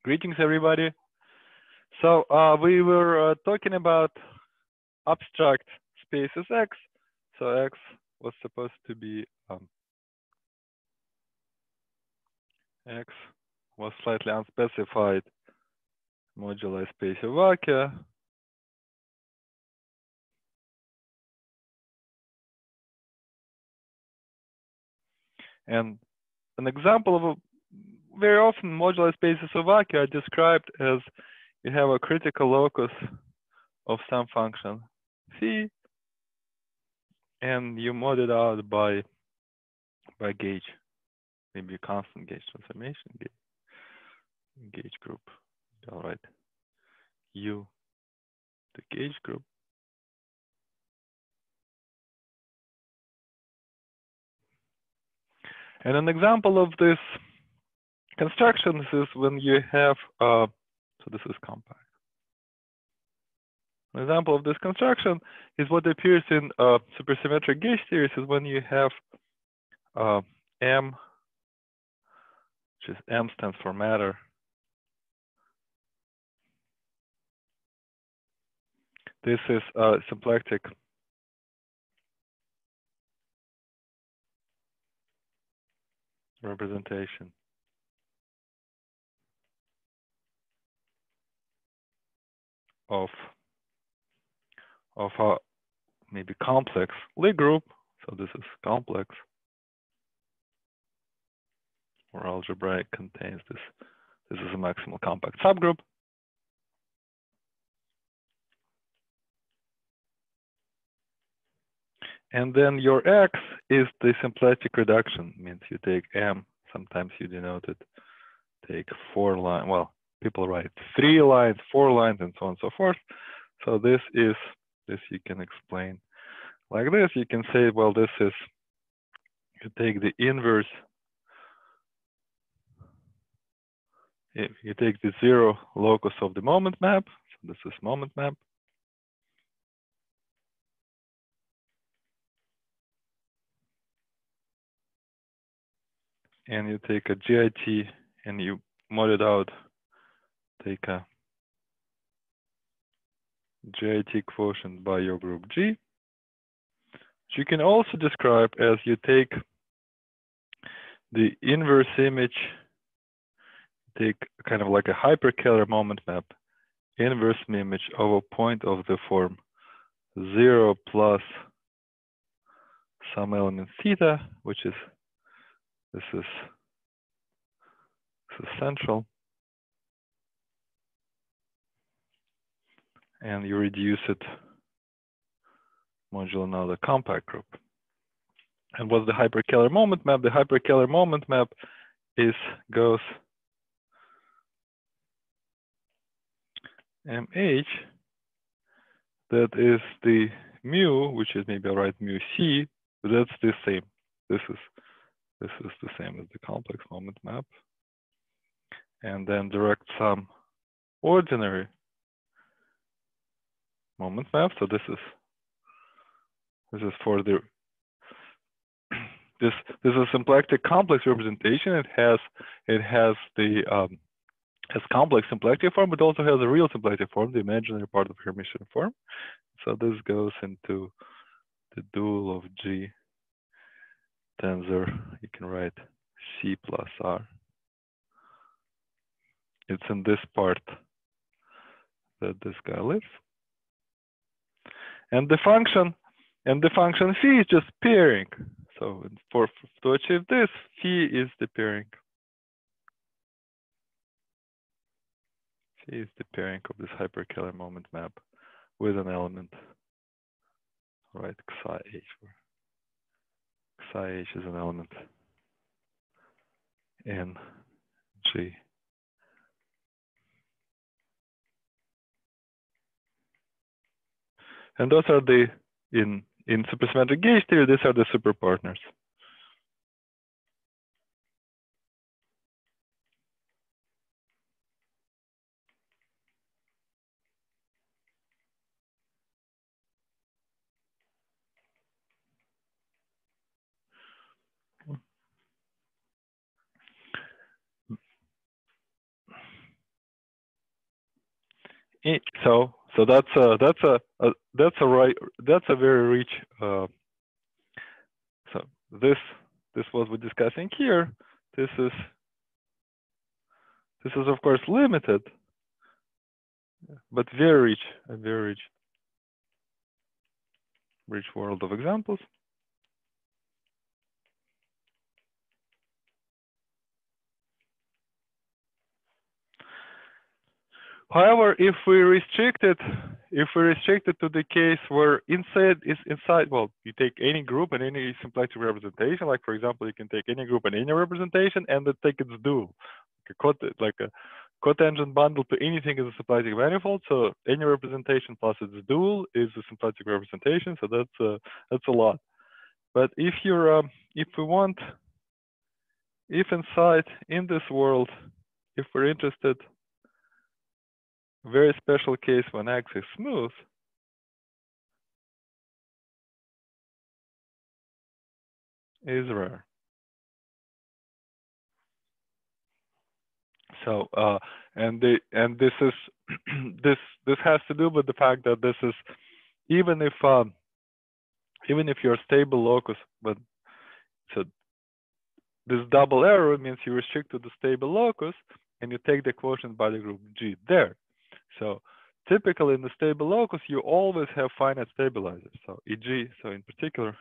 Greetings, everybody. So we were talking about abstract spaces X. So X was supposed to be X was slightly unspecified moduli space of vacuum. And an example of very often moduli spaces of vacuum are described as you have a critical locus of some function phi, and you mod it out by gauge, maybe constant gauge transformation, gauge group. All right, U, the gauge group. And an example of this construction is when you have, so this is compact. An example of this construction is what appears in supersymmetric gauge theories is when you have M, which is M stands for matter. This is a symplectic representation of a maybe complex Lie group. So this is complex, or algebraic contains this. This is a maximal compact subgroup. And then your X is the symplectic reduction. Means you take M. Sometimes you denote it. Take 4 lines. Well, people write 3 lines, 4 lines, and so on and so forth. So this is you can explain like this. You can say, well, this is you take the inverse. If you take the 0 locus of the moment map. So this is moment map. And you take a GIT and you mod it out. Take a GIT quotient by your group G, which you can also describe as you take the inverse image, take kind of like a hyperkähler moment map, inverse image of a point of the form 0 plus some element theta, which is this is central, and you reduce it modulo now the compact group. And what's the hyperkähler moment map? The hyperkähler moment map goes MH, that is the mu, which is maybe I'll write mu C, but that's the same. This is the same as the complex moment map. And then direct sum ordinary moment map. So this is for the this is a symplectic complex representation. It has the has complex symplectic form, but also has a real symplectic form, the imaginary part of Hermitian form. So this goes into the dual of G tensor. You can write C plus R. It's in this part that this guy lives. And the function phi is just pairing. So to achieve this, phi is the pairing. Phi is the pairing of this hyperkähler moment map with an element. Right, psi h. Psi h is an element in G. And those are the in supersymmetric gauge theory, these are the superpartners. So that's a very rich. So this what we're discussing here. This is of course limited, but very rich, a very rich world of examples. However, if we restrict it to the case where inside, well, you take any group and any symplectic representation, like for example, you can take any group and any representation and then take its dual, like a cotangent bundle to anything is a symplectic manifold. So any representation plus its dual is a symplectic representation. So that's a lot. But if inside in this world, if we're interested, very special case when X is smooth, is rare. So and this is this has to do with the fact that this is even if you're stable locus, but so this double arrow means you restrict to the stable locus and you take the quotient by the group G there. So typically in the stable locus, you always have finite stabilizers. So e.g., so in particular,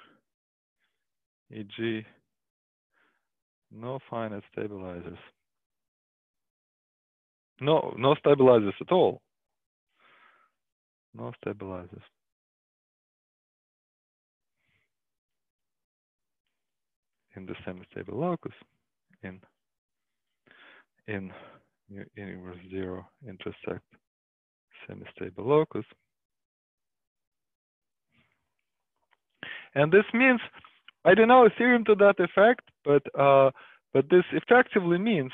e.g., no finite stabilizers. No stabilizers at all. No stabilizers. In the semi-stable locus, in inverse zero intersect semi-stable locus. And this means, I don't know a theorem to that effect, but this effectively means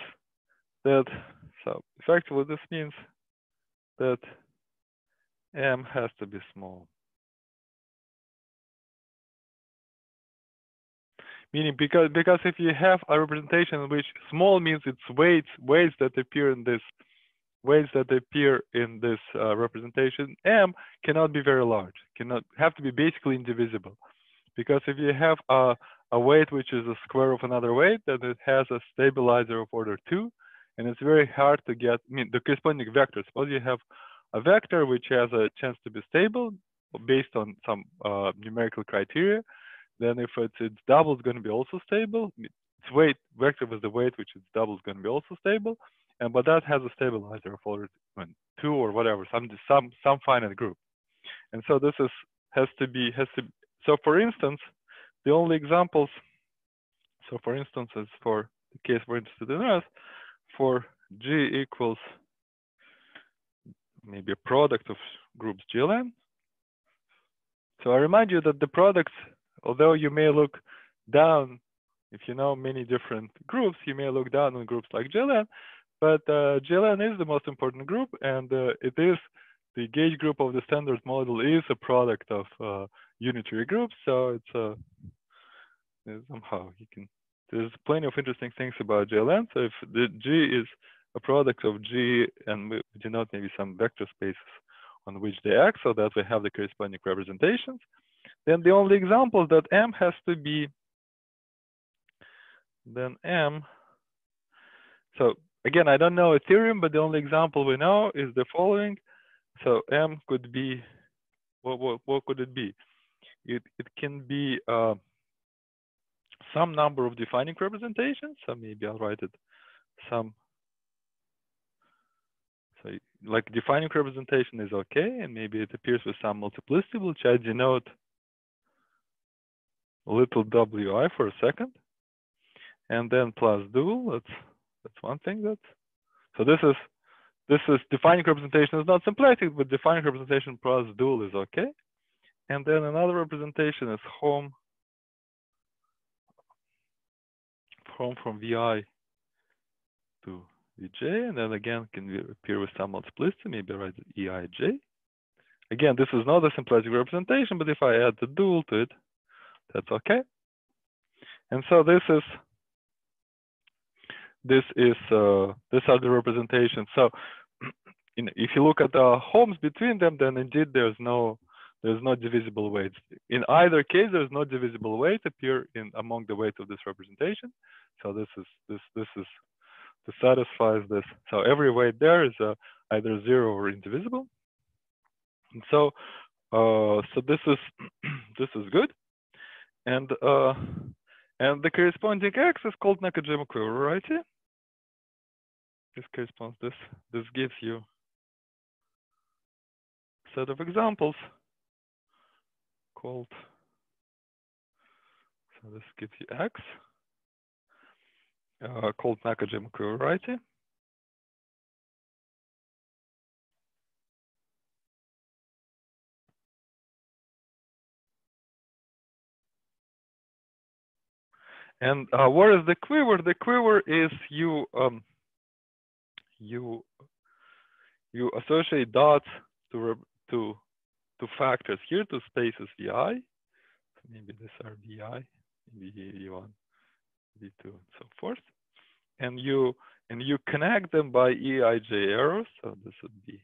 that, so effectively this means that M has to be small. Meaning because if you have a representation in which small means it's weights that appear in this representation, M cannot be very large, have to be basically indivisible. Because if you have a weight which is a square of another weight, then it has a stabilizer of order 2, and it's very hard to get, the corresponding vector. Suppose you have a vector which has a chance to be stable based on some numerical criteria, then if its double is going to be also stable, its weight vector with the weight which its double is going to be also stable, but that has a stabilizer of order 2 or whatever, some finite group. And so this has to be. So for instance, the only examples. So for instance, is for the case we're interested in Earth, for G equals maybe a product of groups GLN. So I remind you that the products, although you may look down, if you know many different groups, you may look down on groups like GLN, but GLN is the most important group, and it is the gauge group of the standard model is a product of unitary groups. So it's somehow you can. There's plenty of interesting things about GLN. So if the G is a product of G, and we denote maybe some vector spaces on which they act, so that we have the corresponding representations, then the only example that M has to be, then M. So again, I don't know a theorem, but the only example we know is the following. So M could be, what could it be? It can be some number of defining representations. So maybe I'll write it some. So like defining representation is okay, and maybe it appears with some multiplicity, which I denote little wi for a second, and then plus dual. That's one thing. So this is defining representation is not symplectic, but defining representation plus dual is okay. And then another representation is home from Vi to Vj, and then again can appear with some multiplicity, maybe write Eij. Again, this is not a symplectic representation, but if I add the dual to it, that's okay. And so these are the representations. So if you look at the homes between them, then indeed there's no divisible weights. In either case, there's no divisible weight appear among the weights of this representation. So this satisfies this. So every weight there is either 0 or indivisible. And so this is this is good. And the corresponding X is called Nakajima equivariety. This corresponds this gives you a set of examples called, so this gives you X called Nakajima equivariety. And what is the quiver? The quiver is you associate dots to factors here, to spaces Vi. So maybe these are Vi, maybe V1, V2, and so forth. And you connect them by Eij arrows. So this would be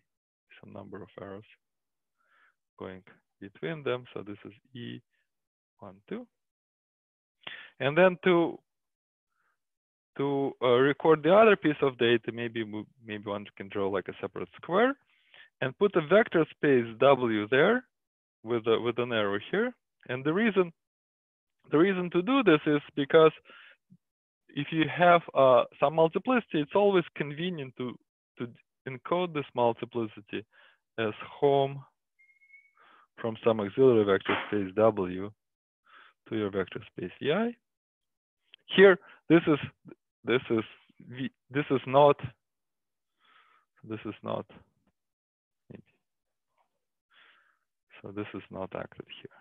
some number of arrows going between them. So this is E1, 2. And then to record the other piece of data, maybe one can draw like a separate square and put a vector space W there with an arrow here. And the reason to do this is because if you have some multiplicity, it's always convenient to encode this multiplicity as home from some auxiliary vector space W to your vector space Vi. Here, this is not maybe. So this is not acted here.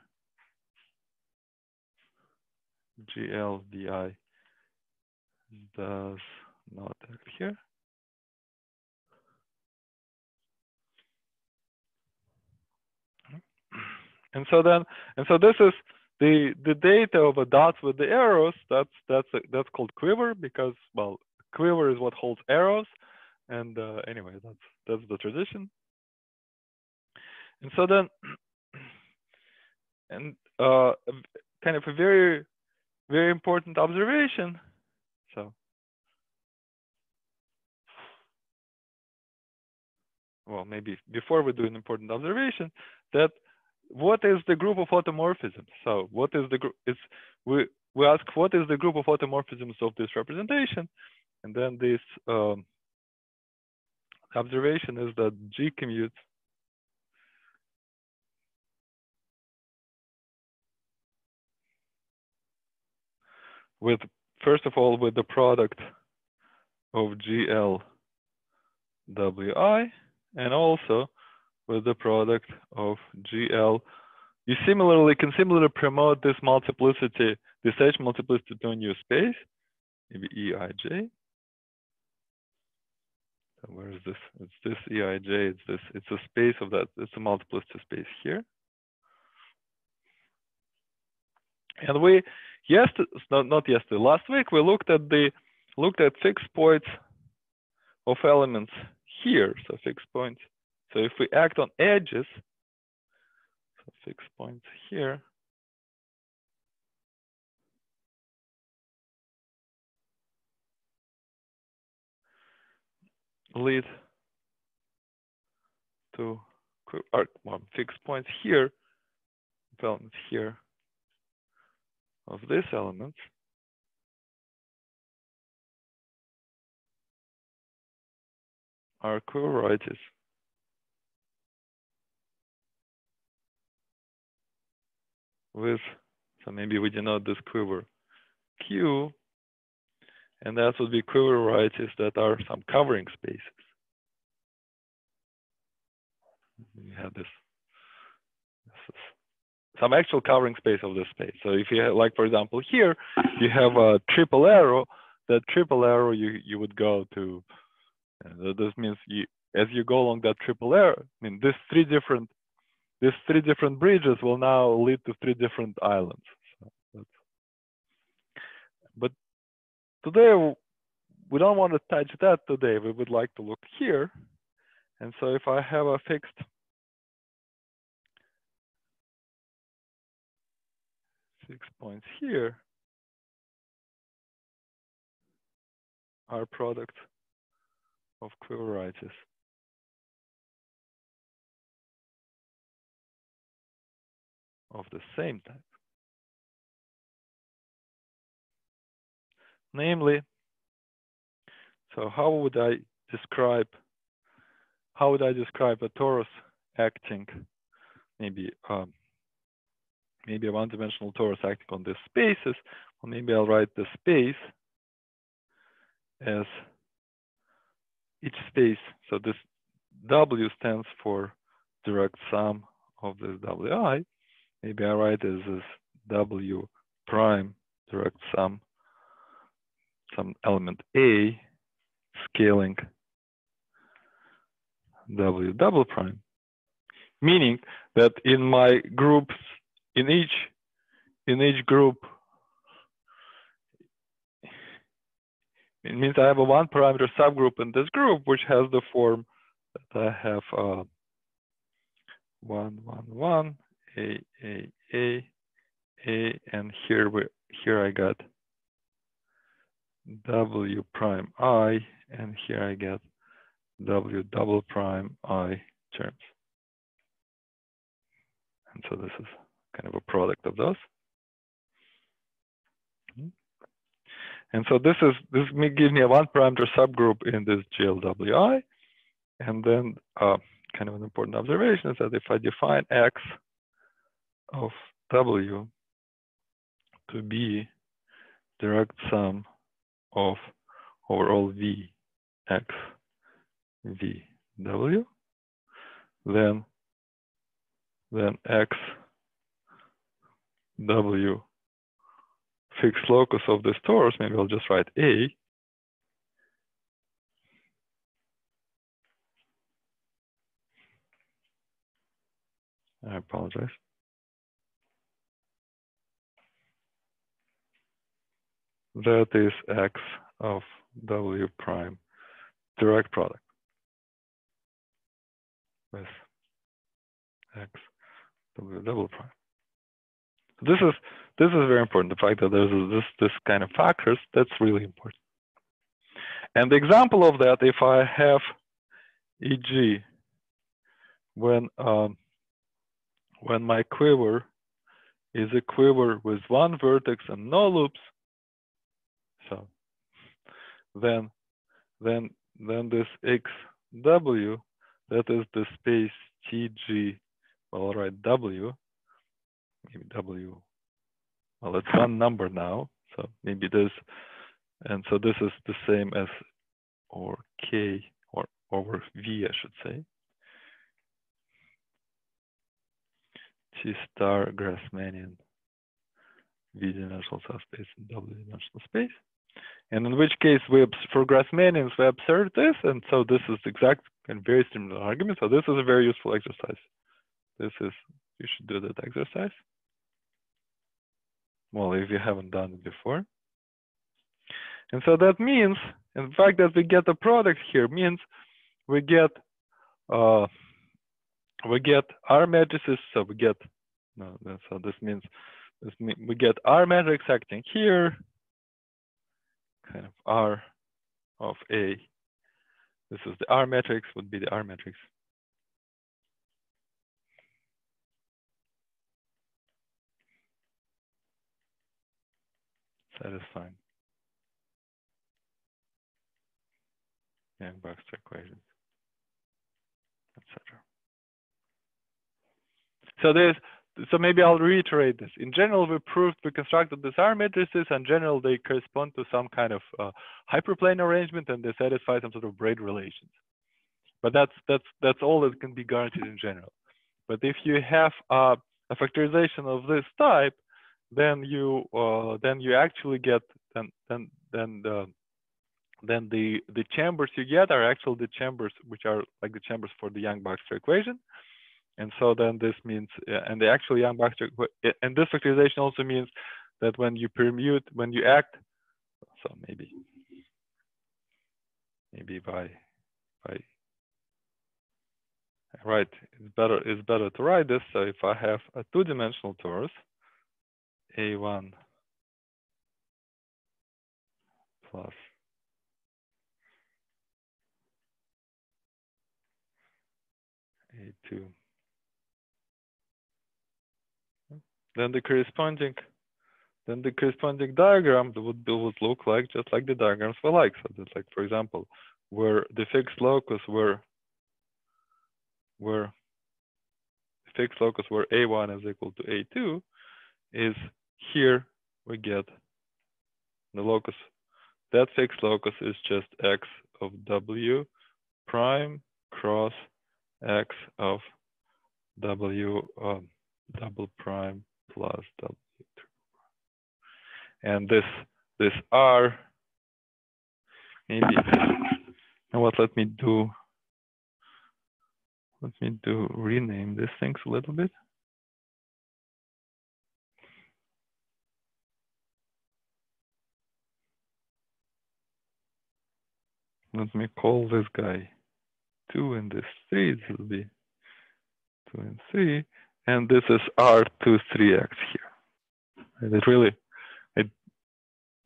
GL Vi does not act here. And so this is the data of a dots with the arrows. That's called quiver, because, well, quiver is what holds arrows. And anyway, that's the tradition. And so then, and kind of a very, very important observation. So, well, maybe before we do an important observation, that what is the group of automorphisms? So what is the group? We ask what is the group of automorphisms of this representation, and then this observation is that G commutes with, first of all, with the product of GL Wi, and also with the product of GL. You can similarly promote this multiplicity, this H multiplicity to a new space, maybe Eij. So where is this? It's this Eij. It's a space of that. It's a multiplicity space here. And last week we looked at fixed points of elements here. So fixed points. So if we act on edges, so fixed points here, lead to fixed points here, elements here of these elements are equivarieties with, so maybe we denote this quiver Q, and that would be equivarieties that are some covering spaces. You have this is some actual covering space of this space. So if you have, like, for example, here you have a triple arrow. That triple arrow you would go to. This means as you go along that triple arrow, I mean, these three different bridges will now lead to 3 different islands. So but today we don't want to touch that today. We would like to look here And so if I have a fixed points here, are products of quiver varieties of the same type. Namely, so how would I describe a torus acting, maybe a one-dimensional torus acting on these spaces, or maybe I'll write the space as each space. So this W stands for direct sum of this WI. Maybe I write as this W prime direct sum, some element A, scaling W double prime, meaning that in my groups, in each group, it means I have a one parameter subgroup in this group, which has the form that I have 1, 1, 1, A, and here I got W prime I, and here I get W double prime I terms. And so this is kind of a product of those. And so this gives me a one parameter subgroup in this GLWI. And then kind of an important observation is that if I define X of W to be direct sum of overall V X V W, then X W fixed locus of this torus, maybe I'll just write A, I apologize. That is X of W prime direct product with X W double prime. This is very important. The fact that there's this kind of factors, that's really important. And the example of that, if I have, e.g., when my quiver is a quiver with one vertex and no loops, so then this XW, that is the space TG, well, I'll write W, maybe W, well, it's one number now, so maybe this, and so this is the same as, or K, or over V, I should say. T star Grassmannian V dimensional subspace and W dimensional space. And in which case, for Grassmannians, we observe this, and so this is exact and very similar argument. So this is a very useful exercise. You should do that exercise. Well, if you haven't done it before. And so that means, in fact, that we get a product here means we get R matrices. So we get so this means we get R matrix acting here, kind of R of A. This is the R matrix, would be the R matrix. Satisfying Yang-Baxter equations, etc. So maybe I'll reiterate this. In general, we constructed these R matrices. In general, they correspond to some kind of hyperplane arrangement, and they satisfy some sort of braid relations. But that's all that can be guaranteed in general. But if you have a factorization of this type, then you actually get then the chambers you get are actually the chambers which are like the chambers for the Yang-Baxter equation. And so then this means, and the actual Yang-Baxter, and this factorization also means that when you permute, when you act, so maybe by right, it's better to write this. So if I have a two-dimensional torus, A1 plus A2, then the corresponding diagram would look like just like the diagrams we like. So that's like, for example, where the fixed locus where A1 is equal to A2 is here we get the locus. That fixed locus is just x of W prime cross x of W double prime plus W. And this R, maybe, and what, let me rename these things a little bit. Let me call this guy 2 and this 3. This will be 2 and 3, and this is R23x here. And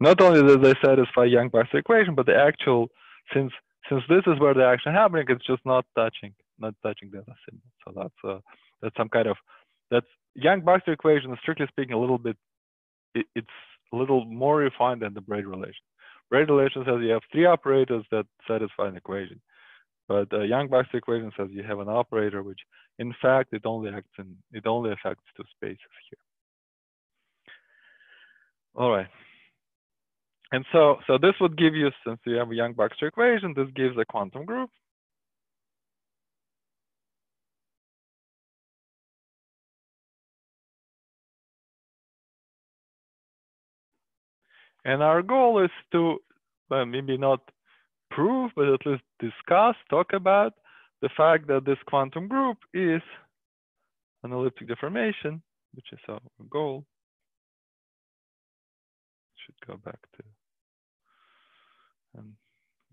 not only does they satisfy Young-Baxter equation, but the actual, since this is where the action happening, it's just not touching the other symbol. So that's some kind of, that's Young-Baxter equation is, strictly speaking, a little bit, it's a little more refined than the braid relation. Braid relation says you have 3 operators that satisfy an equation, but Young-Baxter equation says you have an operator which, in fact, it only affects 2 spaces here. All right. And so this would give you, since you have a Young-Baxter equation, this gives a quantum group. And our goal is to, maybe not prove, but at least discuss, talk about the fact that this quantum group is an elliptic deformation, which is our goal. Should go back to and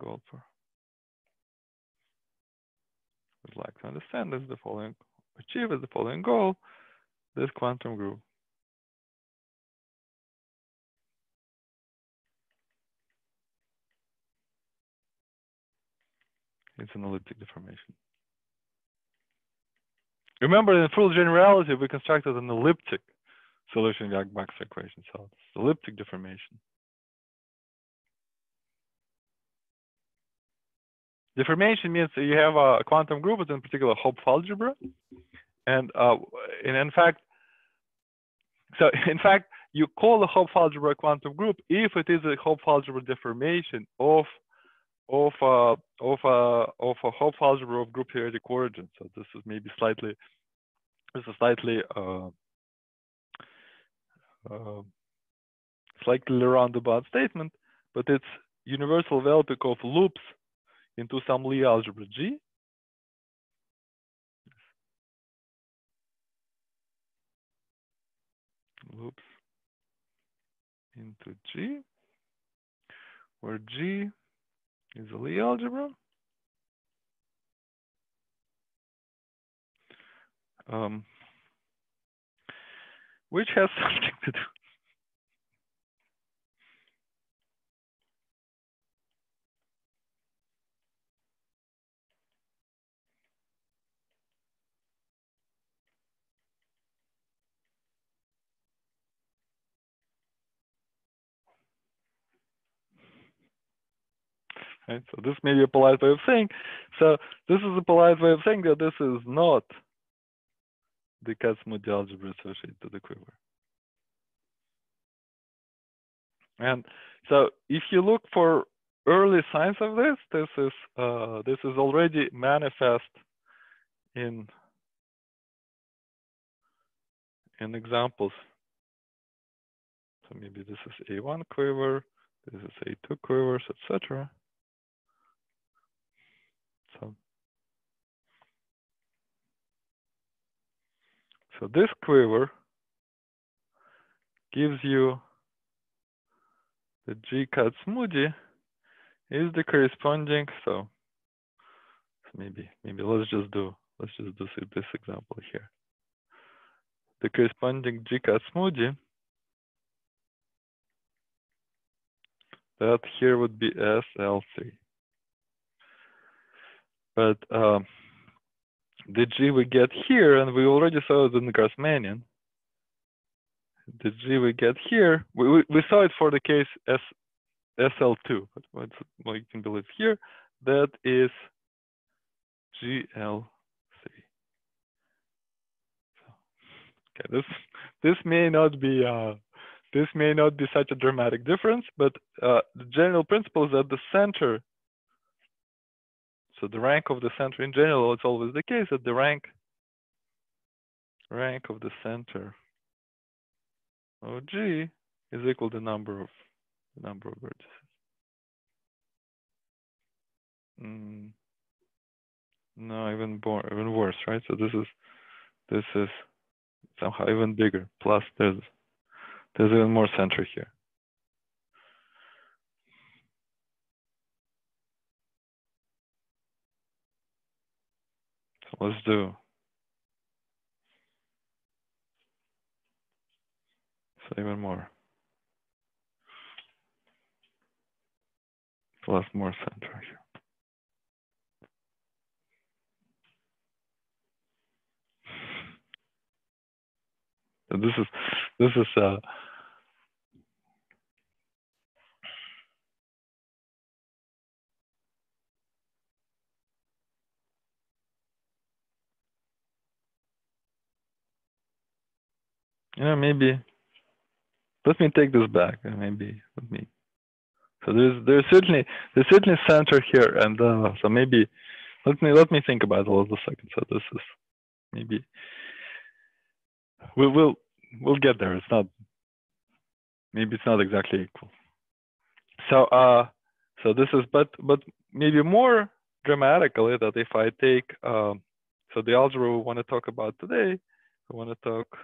goal for. Would like to understand this, the following, achieve the following goal, this quantum group. It's an elliptic deformation. Remember, in full generality, we constructed an elliptic solution of Young-Baxter equation. So it's elliptic deformation. Deformation means you have a quantum group, it's in particular Hopf algebra, and in fact, you call the Hopf algebra a quantum group if it is a Hopf algebra deformation of a Hopf algebra of group theoretic origin. So this is maybe slightly roundabout statement, but it's universal Welpik of loops into some Lie algebra G. Loops into G, where G is a Lie algebra. Which has something to do. Right? So this may be a polite way of saying. So this is a polite way of saying that this is not the Kac-Moody algebra associated to the quiver. And so if you look for early signs of this, this is already manifest in examples. So maybe this is A1 quiver, this is A2 quivers, etc. So this quiver gives you the G Kac-Moody is the corresponding. So maybe let's just do let's just do this example here. The corresponding GCAT smoothie, that here would be SL3. But the G we get here, and we already saw it in the Grassmannian. The G we get here, we saw it for the case SL2, but what you can believe here, that is GL3. Okay, this may not be such a dramatic difference, but the general principle is that the center, so the rank of the center in general, it's always the case that the rank of the center of G is equal to the number of vertices. No, even worse, right? So this is somehow even bigger. Plus, there's even more center here. So let's do. So even more. Plus more center here. So this is yeah, maybe let me take this back and maybe let me. So there's certainly center here, and so maybe let me think about it a little second. So this is maybe we'll get there. It's not, maybe it's not exactly equal. So so this is, but maybe more dramatically, that if I take so the algebra we want to talk about today, we want to talk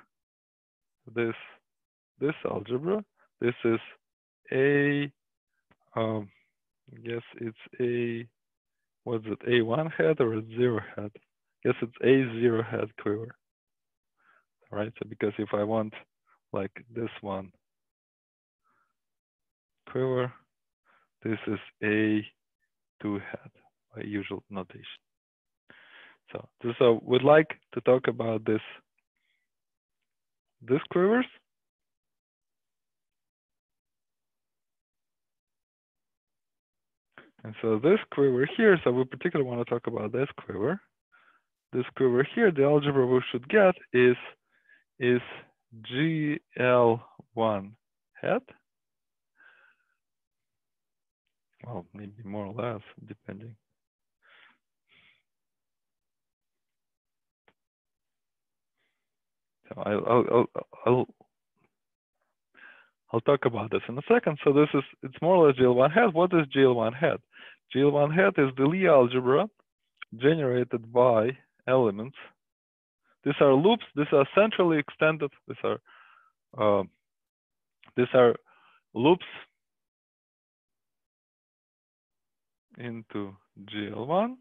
this algebra. This is a I guess it's a, what's it, A1 head or a 0 head? I guess it's A0 head quiver. All right, so because if I want like this one quiver, this is A2 head by usual notation. So we'd like to talk about this quivers. And so this quiver here, so we particularly want to talk about this quiver. This quiver here, the algebra we should get is GL1 head. Well, maybe more or less, depending. So I'll talk about this in a second. So this is, it's more or less GL1 head. What is GL1 head? GL1 head is the Lie algebra generated by elements. These are loops. These are centrally extended. These are loops into GL1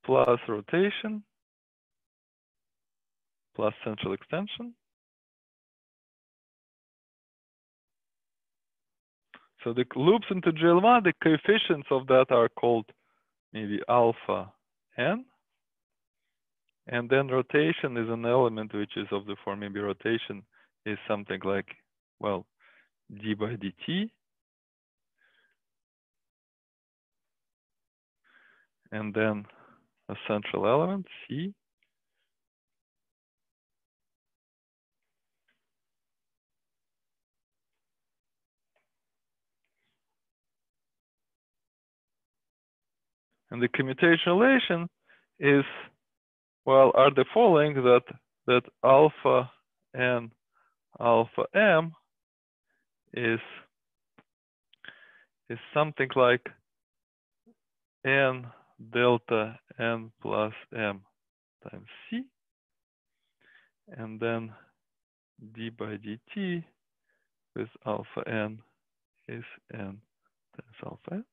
plus rotation plus central extension. So the loops into GL1, the coefficients of that are called maybe alpha n. And then rotation is an element which is of the form, maybe rotation is something like, well, d by dt. And then a central element, C. And the commutation relation is, well, are the following, that alpha n alpha m is something like n delta n plus m times c, and then d by dt with alpha n is n times alpha n.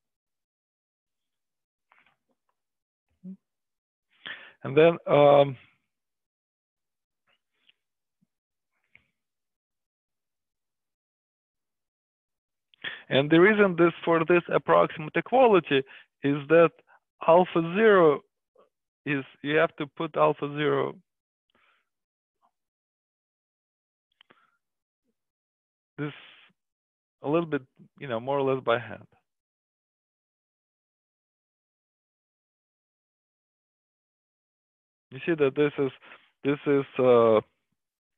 And then and the reason for this approximate equality is that alpha 0 is, you have to put alpha 0 this a little bit, more or less by hand. You see that this is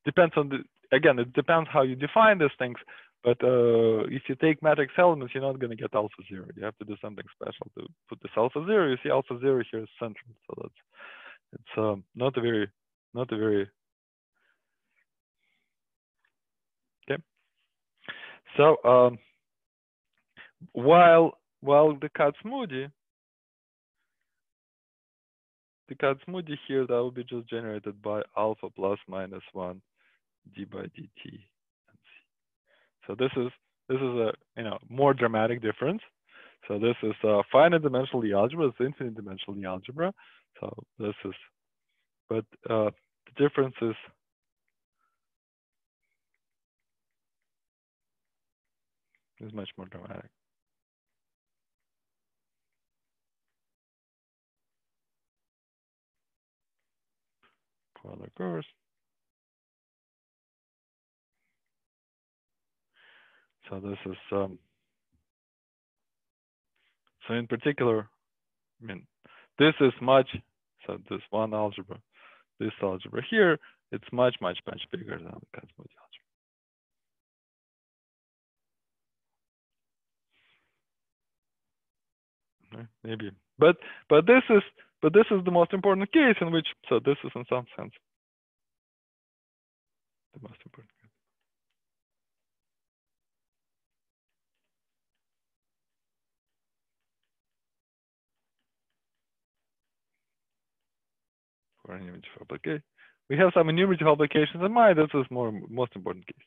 depends on again, it depends how you define these things. But if you take matrix elements, you're not going to get alpha 0. You have to do something special to put this alpha 0. You see alpha 0 here is central, so it's not a very okay. So while the Kac-Moody here, that will be just generated by alpha plus minus 1 d by dt. So this is a more dramatic difference. So this is finite dimensional algebra. It's infinite dimensional algebra. So this is, but the difference is much more dramatic. Polar course. So this is so in particular, I mean, this is much, so this one algebra, this algebra here, it's much bigger than the Kac-Moody algebra. Maybe, but this is the most important case in which, so this is in some sense the most important case. For enumerative application, we have some enumerative applications in mind. This is most important case.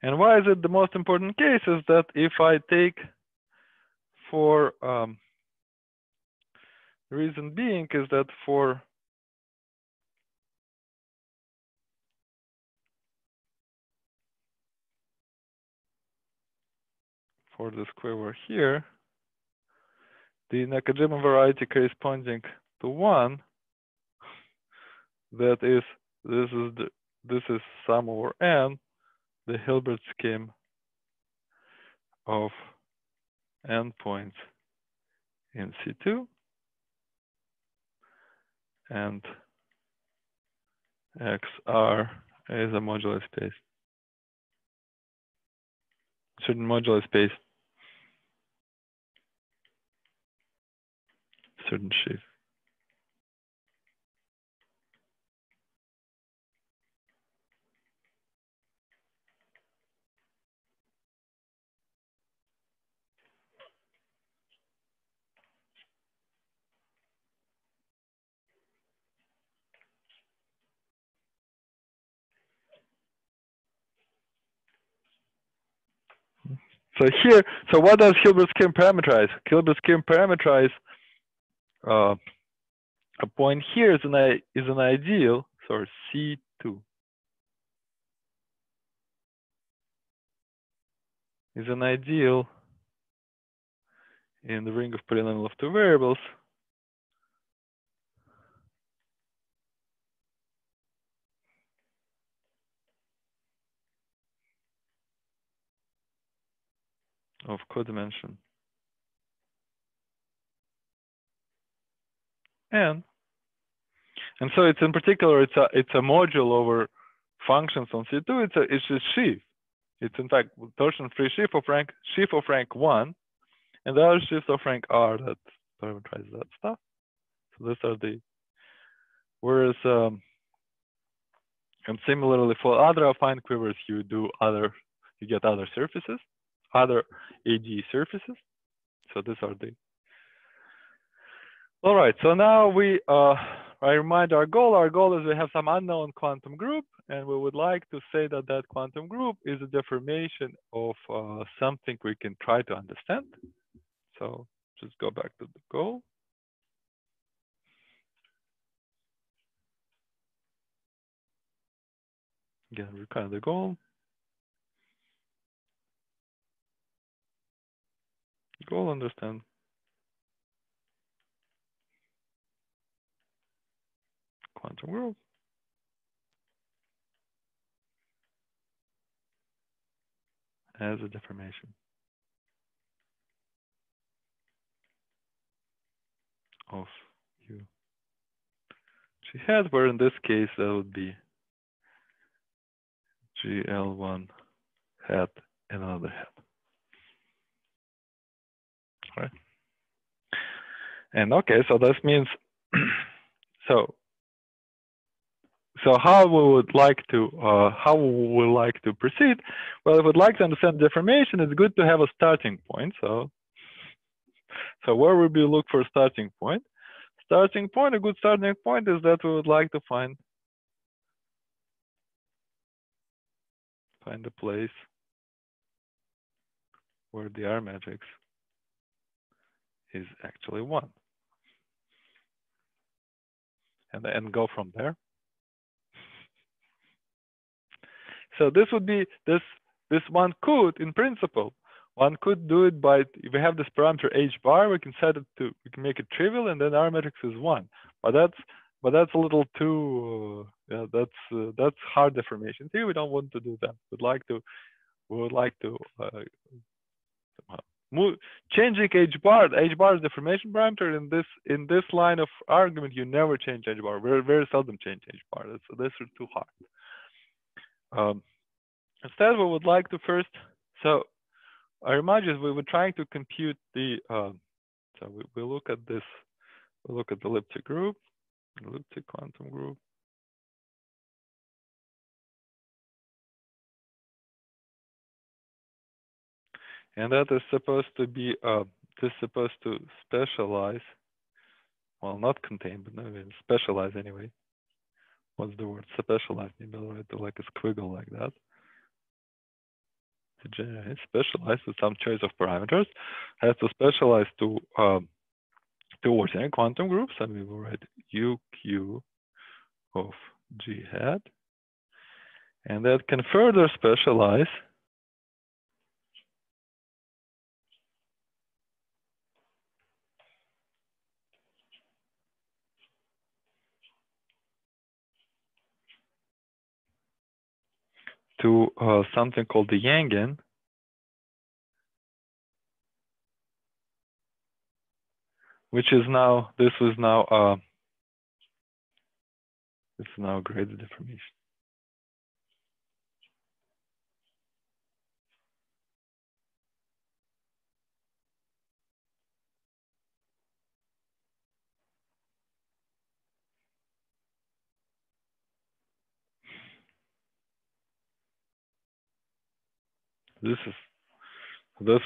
And why is it the most important case? Is that if I take for the reason being is that for this quiver here, the Nakajima variety corresponding to 1, that is, this is sum over n, the Hilbert scheme of n points in C2, and XR is a modular space, certain modular space, certain sheaf. So here, so what does Hilbert scheme parameterize? Hilbert scheme parameterize a point here is an ideal, sorry, C2 is an ideal in the ring of polynomial of two variables of codimension n. And so it's in particular, it's a module over functions on C2. It's a sheaf. It's in fact torsion-free sheaf of rank 1, and the other sheaves of rank R that parameterize that stuff. So these are the, whereas and similarly for other affine quivers, you get other surfaces, other AD surfaces. So these are the. All right, so now I remind our goal. Our goal is we have some unknown quantum group, and we would like to say that quantum group is a deformation of something we can try to understand. So just go back to the goal. Again, recount the goal. Goal, understand. Quantum group. As a deformation of U G hat, where in this case that would be GL1 hat and another hat. Right. And okay, so this means so how we would like to proceed? Well, if we'd like to understand deformation, it's good to have a starting point. So where would we look for a starting point? Starting point, a good starting point is that we would like to find a place where the R matrix is actually 1. And go from there. So this would be this one could, in principle, one could do it by, if we have this parameter h bar, we can set it to, we can make it trivial, and then R matrix is 1. But that's a little too that's hard deformation theory. We don't want to do that. We would like to move, changing h bar. H bar is deformation parameter. In this line of argument, you never change h bar. Very seldom change h bar. This is too hard. Instead, we would like to first. So I remind you, we were trying to compute the. So we look at this. We look at the elliptic group, elliptic quantum group. And that is supposed to be, this is supposed to specialize, well, not contain, but no, specialize anyway. What's the word? Specialize, maybe I'll write like a squiggle like that. Degenerate, specialize with some choice of parameters, has to specialize to ordinary quantum groups, and we will write UQ of G hat. And that can further specialize to something called the Yangian, which is now, this is now graded deformation. This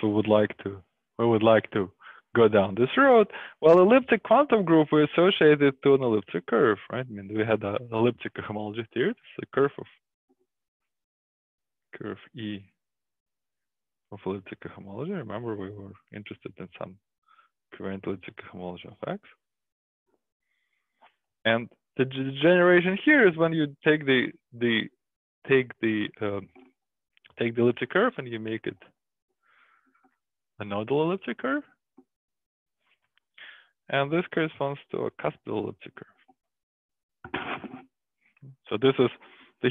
we would like to go down this road. Well, elliptic quantum group we associated to an elliptic curve, right? I mean, we had an elliptic homology theory. It's a curve E of elliptic homology. Remember, we were interested in some covariant elliptic homology of X. And the degeneration here is when you take the elliptic curve and you make it a nodal elliptic curve. And this corresponds to a cuspidal elliptic curve. So this is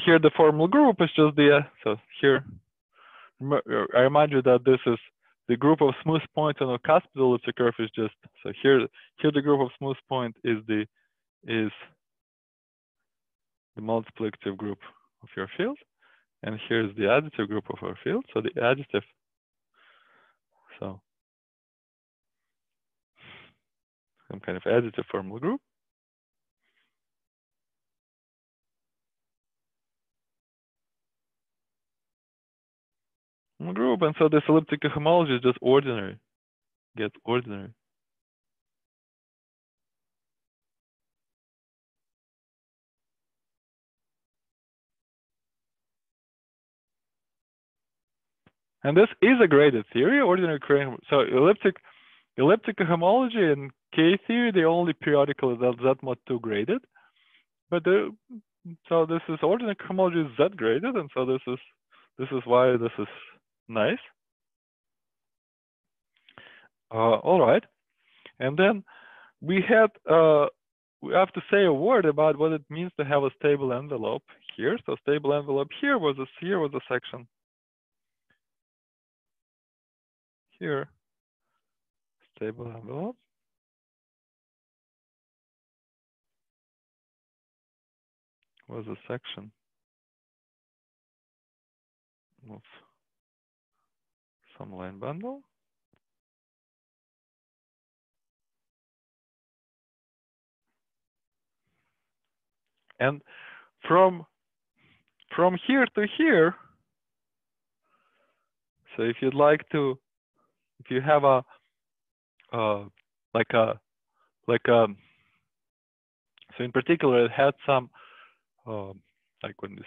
here the formal group is just the so here I remind you that this is the group of smooth points on a cuspidal elliptic curve is just so here the group of smooth point is the multiplicative group of your field, and here's the additive group of our field. So the additive, so some kind of additive formal group. Group, and so this elliptic homology is just ordinary, gets ordinary. And this is a graded theory, ordinary current. So elliptic elliptic homology and K theory, they only periodically Z mod 2 graded, but so this is ordinary homology is Z graded, and so this is why this is nice. All right, and then we have to say a word about what it means to have a stable envelope here. So stable envelope here was a section here. Stable envelope was a section of some line bundle. And from here to here, so if you'd like to, if you have a so in particular it had some like when this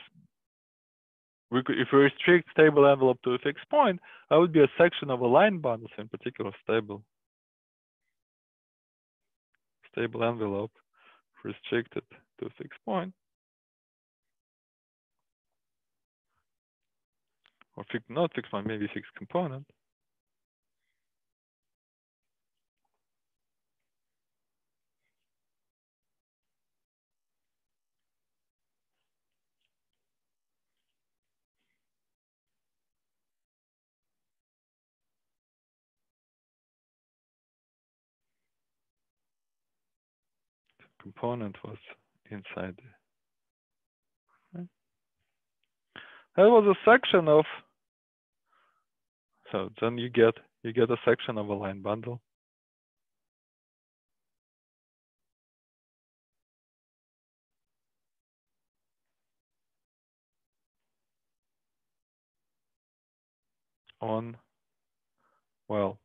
if we restrict stable envelope to a fixed point, that would be a section of a line bundle, so in particular stable envelope restricted to a fixed point, or not fixed point, maybe fixed component. Component was inside. Right? That was a section of. So then you get a section of a line bundle. On, well,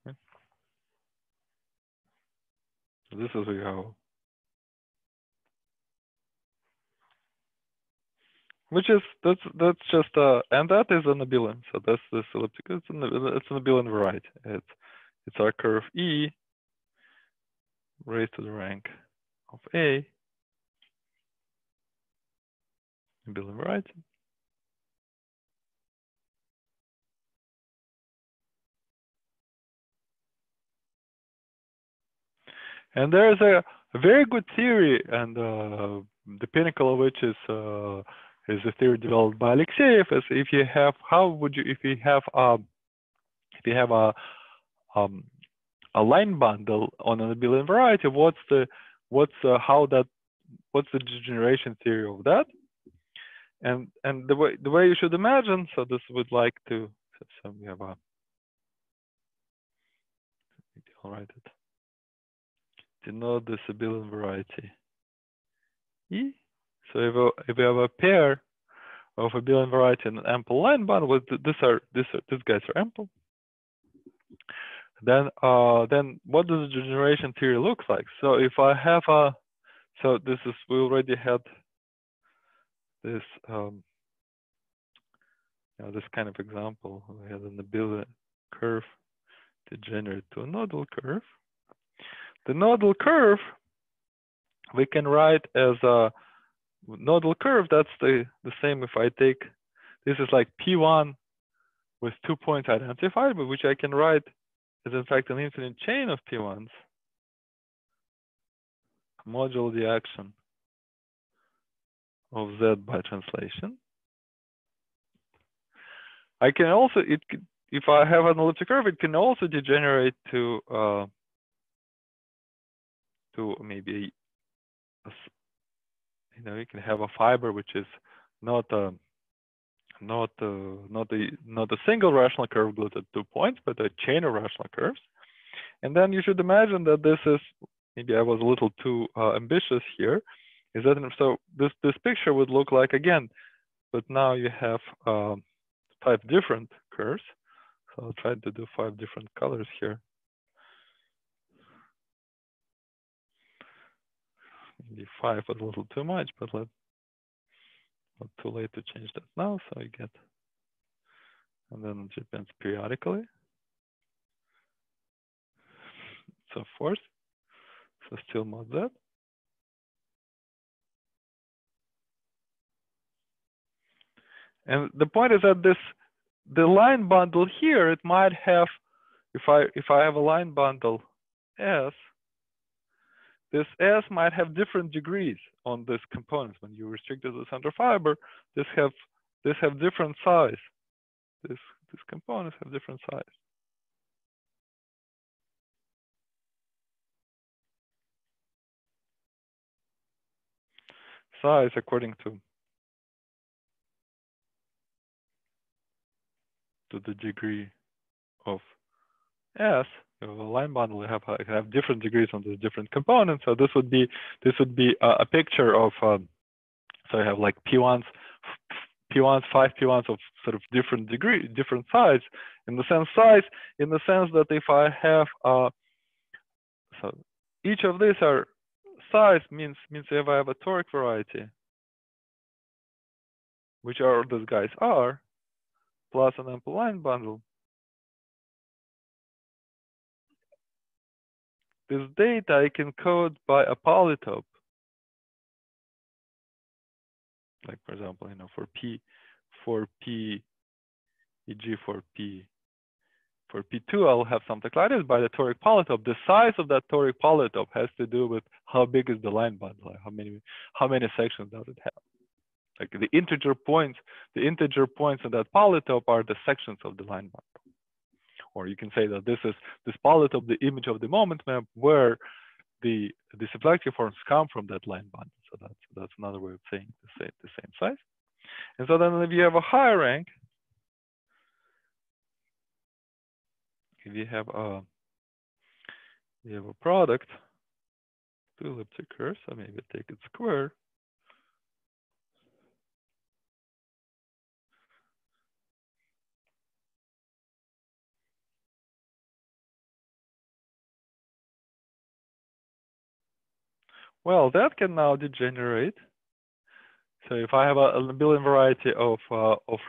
right? So this is how, which is that's just and that is an abelian. So that's this elliptic. It's an abelian variety. It's our curve E raised to the rank of A, abelian variety. And there is a very good theory, and the pinnacle of which is a theory developed by Alexeyev. Is if you have a line bundle on an abelian variety, what's the degeneration theory of that? And the way you should imagine. So this would like to. So we have a. I'll write it. Denote this abelian variety E. So if we have a pair of abelian variety and an ample line bundle, these guys are ample. Then what does the degeneration theory look like? So if I have so this is, we already had this this kind of example. We had an abelian curve degenerate to a nodal curve. The nodal curve we can write as a nodal curve. That's the same if I take, this is like P1 with 2 points identified, but which I can write as in fact an infinite chain of P1s modulo the action of Z by translation. I can also, if I have an elliptic curve, it can also degenerate to maybe you can have a fiber which is not a single rational curve glued at 2 points, but a chain of rational curves. And then you should imagine that this is, maybe I was a little too ambitious here, is that so this picture would look like, again, but now you have 5 different curves. So I'll try to do 5 different colors here. Maybe 5 was a little too much, but not too late to change that now. So you get and then it depends periodically, so forth. So still mod Z. And the point is that the line bundle here, it might have, if I have a line bundle S, this S might have different degrees on this components. When you restrict it to the center fiber, this have different size. These components have different size. Size according to the degree of S. You have a line bundle, you have different degrees on the different components. So this would be a picture of so you have like P1s, 5 P1s of sort of different degree, different size. In the sense that if I have so each of these are size means if I have a toric variety, which are these guys are, plus an ample line bundle, this data I can code by a polytope. Like for example, you know, for P2, I'll have something like this by the toric polytope. The size of that toric polytope has to do with how big is the line bundle, like how many sections does it have. Like the integer points in that polytope are the sections of the line bundle. Or you can say that this polytope, the image of the moment map, where the symplectic forms come from that line bundle. So that's another way of saying the same size. And so then if you have a higher rank, if you have a product, two elliptic curves, so maybe take it square. Well, that can now degenerate. So if I have a abelian variety of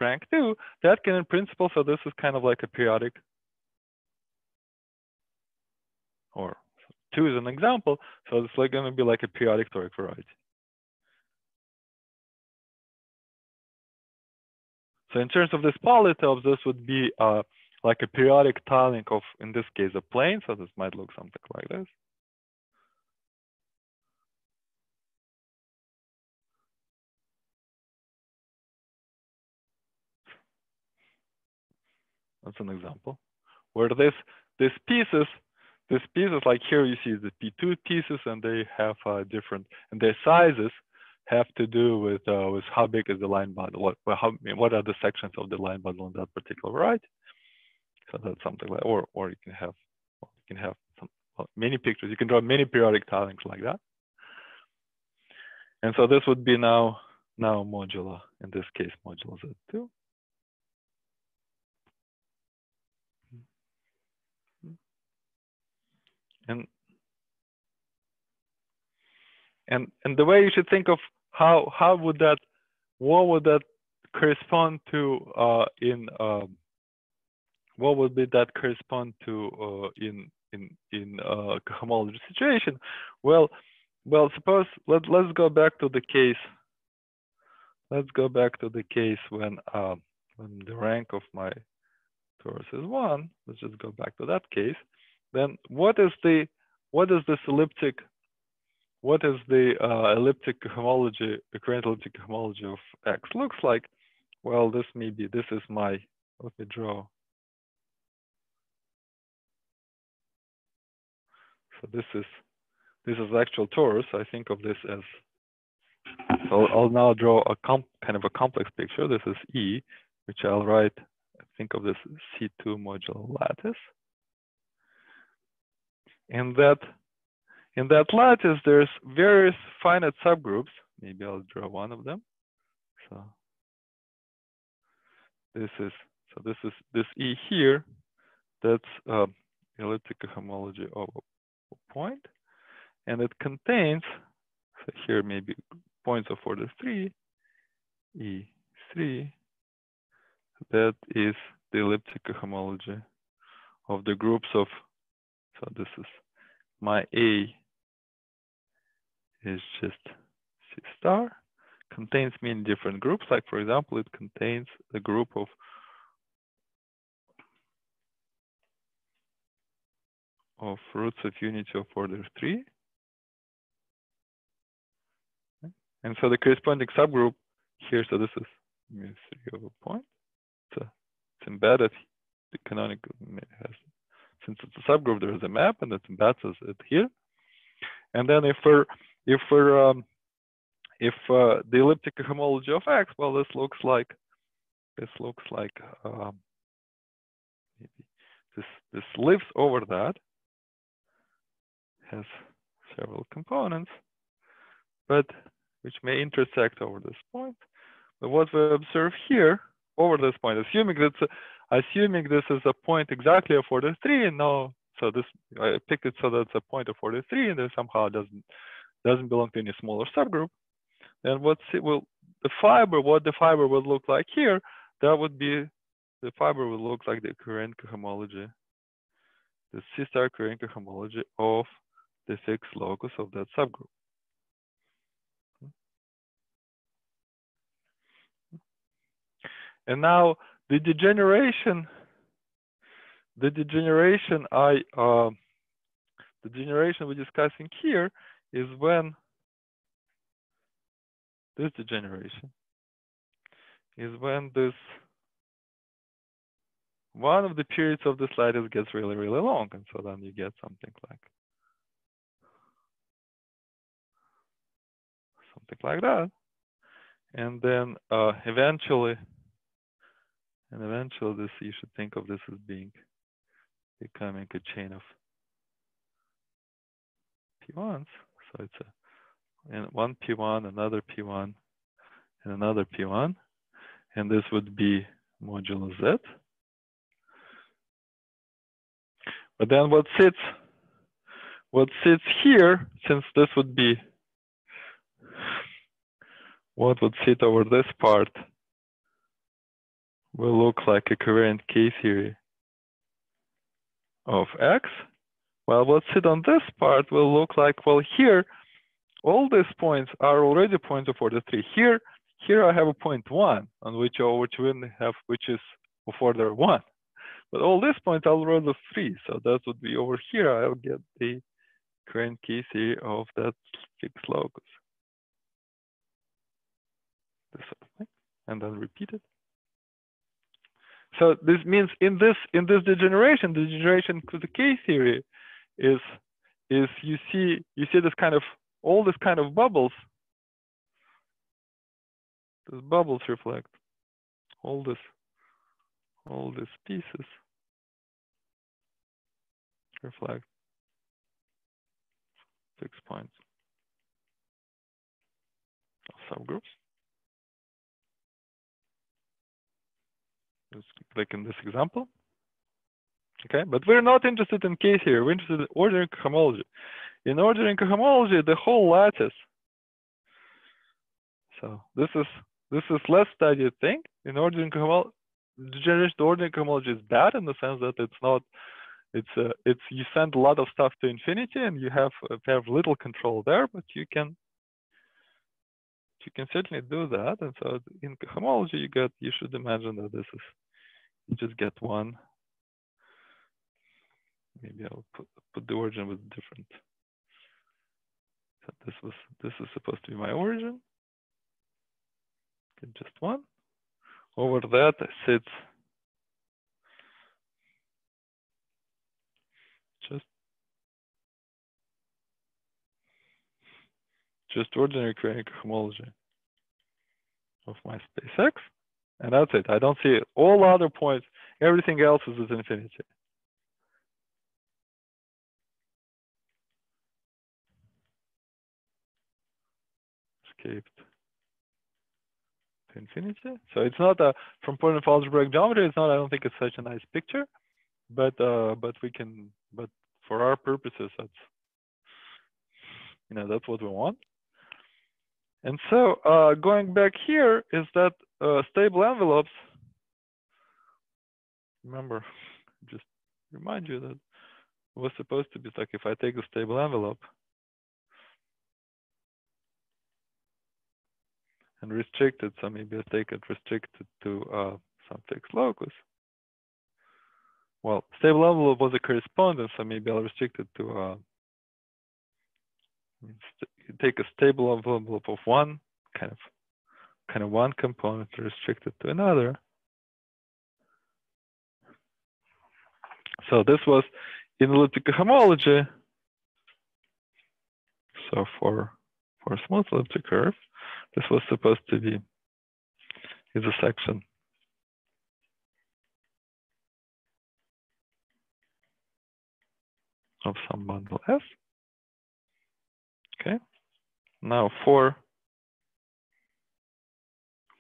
rank 2, that can in principle, so this is kind of like a periodic, or 2 is an example, so it's like going to be like a periodic toric variety. So in terms of this polytopes, this would be like a periodic tiling of, in this case, a plane. So this might look something like this. That's an example where this pieces like here you see the P2 pieces, and they have different, and their sizes have to do with how big is the line bundle, what are the sections of the line bundle in that particular variety. So that's something like, or you can have some many pictures. You can draw many periodic tilings like that. And so this would be now modulo, in this case modulo Z2. And the way you should think of what would that correspond to what would be that correspond to in homology situation? Well, suppose let's go back to the case. Let's go back to the case when the rank of my torus is 1. Let's just go back to that case. Then what is this elliptic? What is the elliptic homology, the current elliptic homology of X looks like? Well, this is my, let me draw. So this is actual torus. I think of this as, so I'll now draw a kind of a complex picture. This is E, which I'll write, think of this C2 modulo lattice. And in that lattice, there's various finite subgroups. Maybe I'll draw one of them. So this is this E here. That's elliptic homology of a point, and it contains, so here maybe points of order 3, E3. That is the elliptic cohomology of the groups of, so this is my A is just C star, contains many different groups. Like for example, it contains a group of roots of unity of order 3. And so the corresponding subgroup here, so this is mu 3 over point. So it's embedded, the canonical has, since it's a subgroup, there is a map and it embeds it here. And then if the elliptic homology of X, well, this looks like maybe this lives over that, has several components, but which may intersect over this point. But what we observe here over this point, assuming this is a point exactly of order 3, and no, so this I picked it so that it's a point of order 3, and it somehow doesn't belong to any smaller subgroup. Then what the fiber would look like here, that would be the fiber would look like the current cohomology, the C star current cohomology of the fixed locus of that subgroup. And now the degeneration we're discussing here is when this degeneration is when this one of the periods of this lattice gets really, really long, and so then you get something like that. And then eventually this, you should think of this as becoming a chain of P1s. So it's one P1, another P1, and another P1. And this would be modulo Z. But then what sits here, since this would be what would sit over this part, will look like a covariant K-theory of X. While what sit on this part will look like, well, here, all these points are already points of order 3. Here I have a point 1 on which is of order 1. But all these points are already of 3. So that would be over here, I'll get the current K-theory of that fixed locus. This sort of thing. And then repeat it. So this means in this degeneration, the degeneration to the K-theory is you see this kind of all this kind of bubbles. These bubbles reflect all these pieces reflect fixed points of subgroups. Just like in this example. Okay, but we're not interested in K here. We're interested in ordering cohomology. In ordering cohomology, the whole lattice. So this is less studied thing. In ordering cohomology, degeneration to ordering cohomology is bad in the sense that it's not. It's you send a lot of stuff to infinity and you have little control there, but you can certainly do that. And so in cohomology, you should imagine that this is, you just get one. Maybe I'll put the origin with different. So this is supposed to be my origin. Get just one. Over that sits just ordinary current cohomology of my space X, and that's it. I don't see all other points. Everything else is at infinity. Escaped to infinity. So it's not from point of algebraic geometry. It's not. I don't think it's such a nice picture, but we can. But for our purposes, that's that's what we want. And so going back here is that stable envelopes Remember, just remind you that it was supposed to be like if I take a stable envelope and restrict it, so maybe I take it restricted to some fixed locus. Well, stable envelope was a correspondence, so maybe I'll restrict it to you take a stable envelope of one kind of one component restricted to another. So this was in elliptic homology. So for a smooth elliptic curve, this was supposed to be is a section of some bundle S. Okay. Now for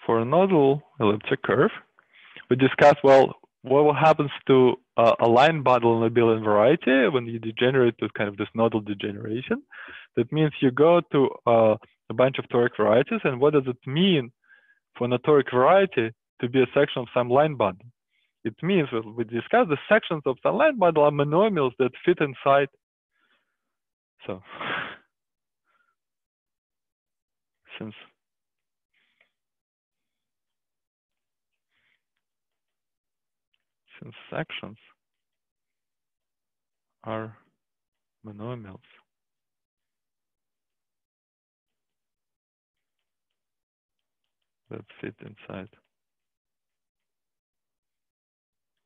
a nodal elliptic curve, we discussed, well, what happens to a line bundle in abelian variety when you degenerate to kind of this nodal degeneration. That means you go to a bunch of toric varieties, and what does it mean for a toric variety to be a section of some line bundle? It means, well, we discussed the sections of some line bundle are monomials that fit inside. So since sections are monomials that fit inside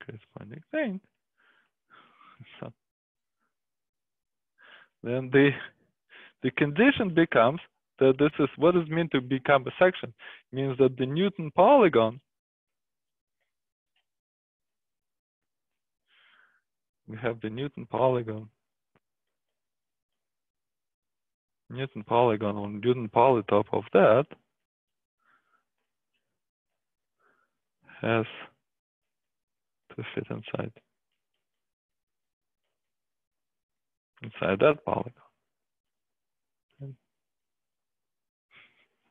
corresponding thing, so then the condition becomes that this is what is meant to become a section. It means that the Newton polygon, we have the Newton polygon or Newton polytope of that has to fit inside that polygon.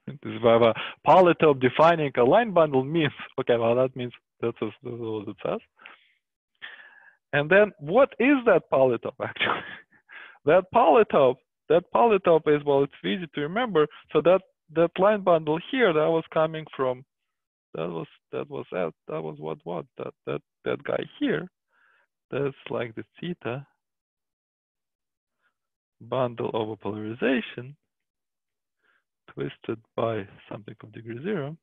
This is why polytope defining a line bundle means, okay, well, that means that's what it says. And then what is that polytope actually? that polytope is, well, it's easy to remember. So that line bundle here, that was coming from, that was that guy here. That's like the theta bundle over polarization twisted by something of degree 0.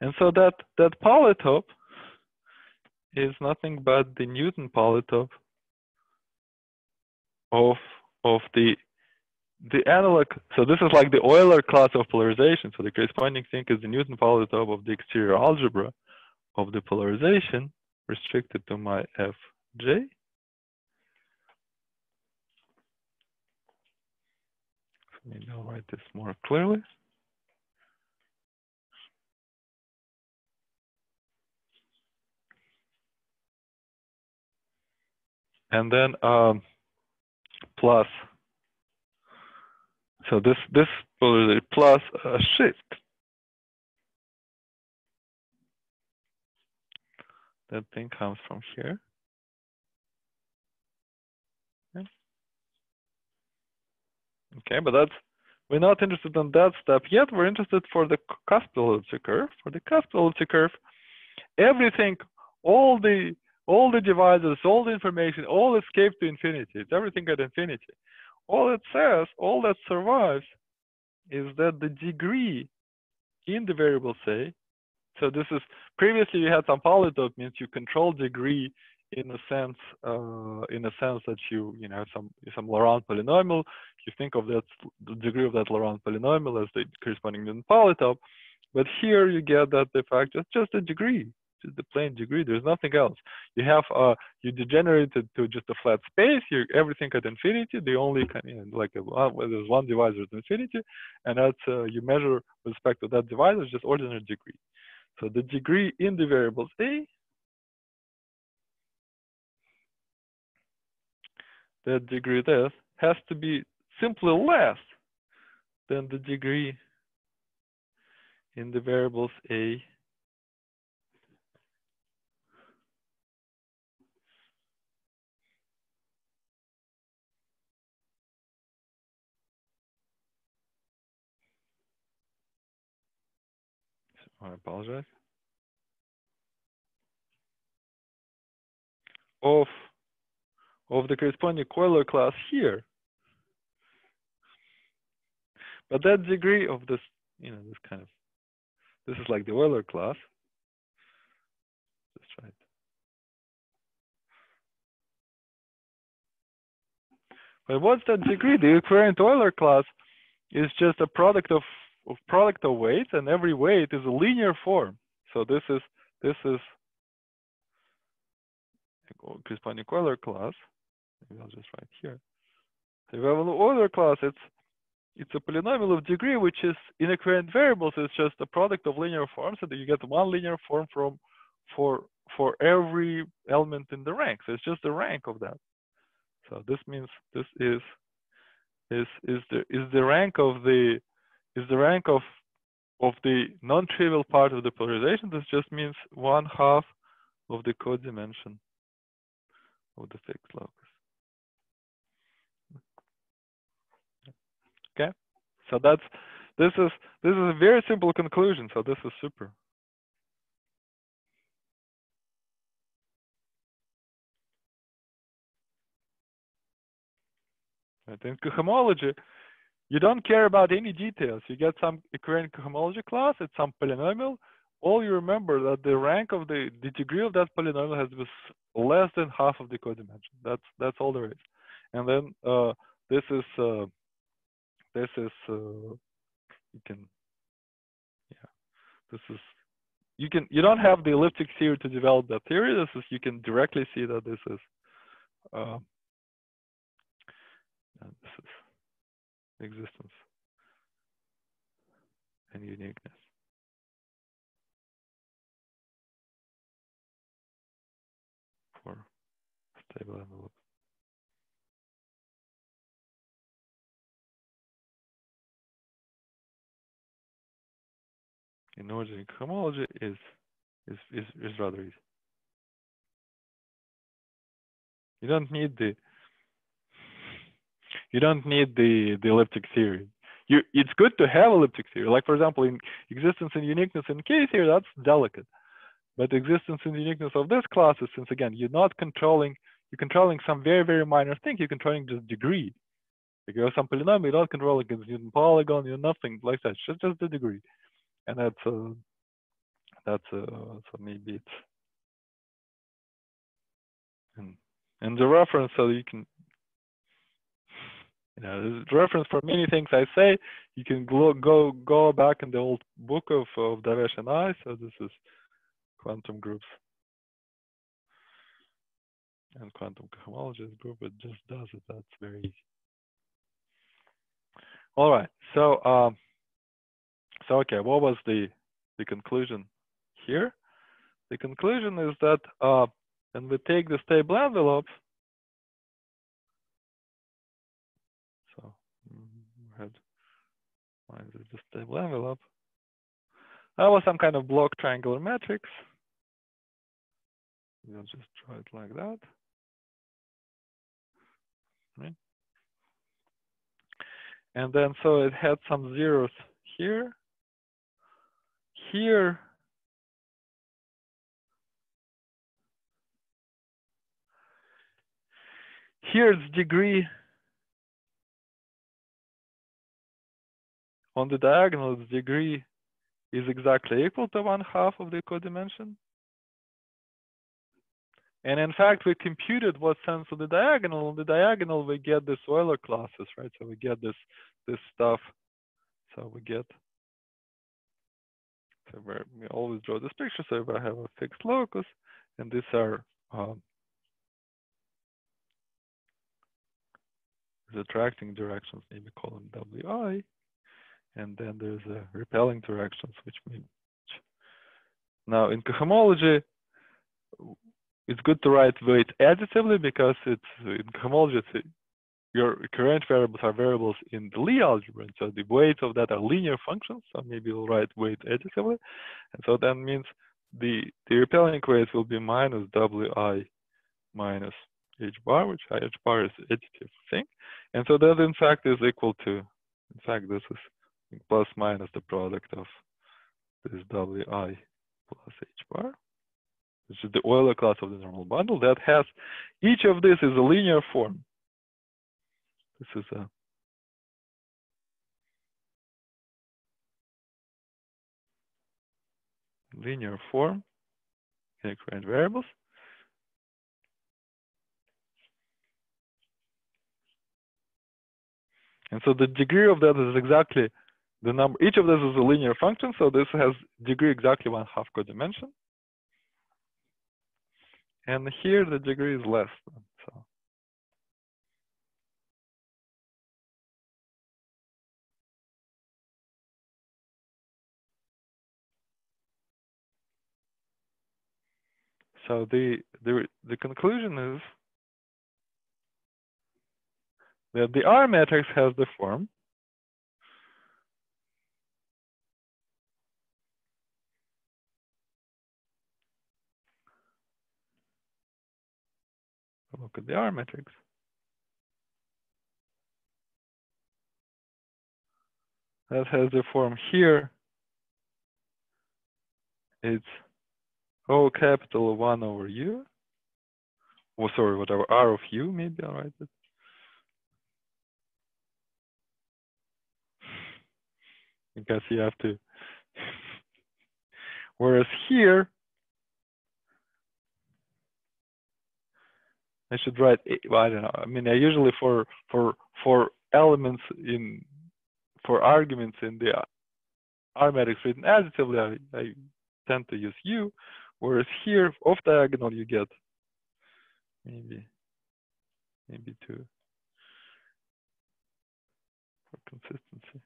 And so that polytope is nothing but the Newton polytope of the analog. So this is like the Euler class of polarization. So the corresponding thing is the Newton polytope of the exterior algebra of the polarization restricted to my Fj. Maybe I'll write this more clearly. And then plus, so this polarization plus a shift. That thing comes from here. Okay, but we're not interested in that step yet. We're interested for the cuspal elliptic curve. For the cuspal elliptic curve, everything, all the divisors, all the information, all escape to infinity. It's everything at infinity. All it says, all that survives, is that the degree in the variable say. So this is, previously you had some polytope, means you control degree in a sense that you have some Laurent polynomial. You think of that, the degree of that Laurent polynomial as the corresponding Newton polytope. But here you get that the fact it's just a degree, just the plain degree. There's nothing else. You have you degenerated to just a flat space. You everything at infinity. The only kind of like there's one divisor at infinity, and that's you measure with respect to that divisor just ordinary degree. So the degree in the variables A, that degree there has to be simply less than the degree in the variables A I apologize, of the corresponding Euler class here. But that degree of this, this kind of, this is like the Euler class. That's right. But what's that degree? The equivalent Euler class is just a product of weights, and every weight is a linear form. So this is corresponding Euler class. Maybe I'll just write here. So if you have an Euler class, it's a polynomial of degree, which is inequivalent variables. It's just a product of linear forms, so that you get one linear form for every element in the rank. So it's just the rank of that. So this means this is the rank of the non-trivial part of the polarization. This just means 1/2 of the codimension of the fixed locus. Okay, so this is a very simple conclusion. So this is super. Right. In cohomology, you don't care about any details. You get some equivalent cohomology class. It's some polynomial. All you remember that the rank of the degree of that polynomial has to be less than half of the codimension. That's all there is. And then this is you can, yeah, this is, you don't have the elliptic theory to develop that theory. This is, you can directly see that this is existence and uniqueness. For stable envelope. In ordinary cohomology is rather easy. You don't need the elliptic theory. It's good to have elliptic theory. Like, for example, in existence and uniqueness in K theory, that's delicate. But existence and uniqueness of this class is, since again, you're controlling some very, very minor thing. You're controlling just degree. If you have some polynomial, you're not controlling a Newton polygon, you're nothing like that. It's just the degree. And so maybe it's and the reference, so you can, there's a reference for many things I say. You can go back in the old book of Davesh and I. So this is quantum groups and quantum cohomology group. It just does it. That's very easy. All right. So okay, what was the conclusion here? The conclusion is that when we take the stable envelope, so the stable envelope, that was some kind of block triangular matrix. We'll just draw it like that. Right. And then so it had some zeros here. Here its degree on the diagonal, its degree is exactly equal to 1/2 of the codimension. And in fact, we computed what sense of the diagonal. On the diagonal, we get this Euler classes, right? So we get this stuff. So we get, so we always draw this picture. So if I have a fixed locus, and these are the attracting directions, maybe call them WI, and then there's a repelling directions, which means now in cohomology, it's good to write weight additively because it's in cohomology your current variables are variables in the Lie algebra, and so the weights of that are linear functions. So maybe we'll write weight additively, and so that means the repelling weight will be minus Wi minus h bar, which h bar is additive thing, and so that in fact is equal to, in fact, this is plus minus the product of this Wi plus h bar, which is the Euler class of the normal bundle that has each of this is a linear form. This is a linear form in current variables. And so the degree of that is exactly the number. Each of this is a linear function, so this has degree exactly 1/2 codimension. And here the degree is less. So the conclusion is that the R matrix has the form look at the R matrix. That has the form here. It's O capital 1 over U. Oh, sorry, whatever, R of U, maybe I'll write it. Because you have to. Whereas here, I should write, well, I don't know. I mean, I usually for elements for arguments in the R matrix written additively, I tend to use U. Whereas here, off diagonal, you get maybe 2 for consistency.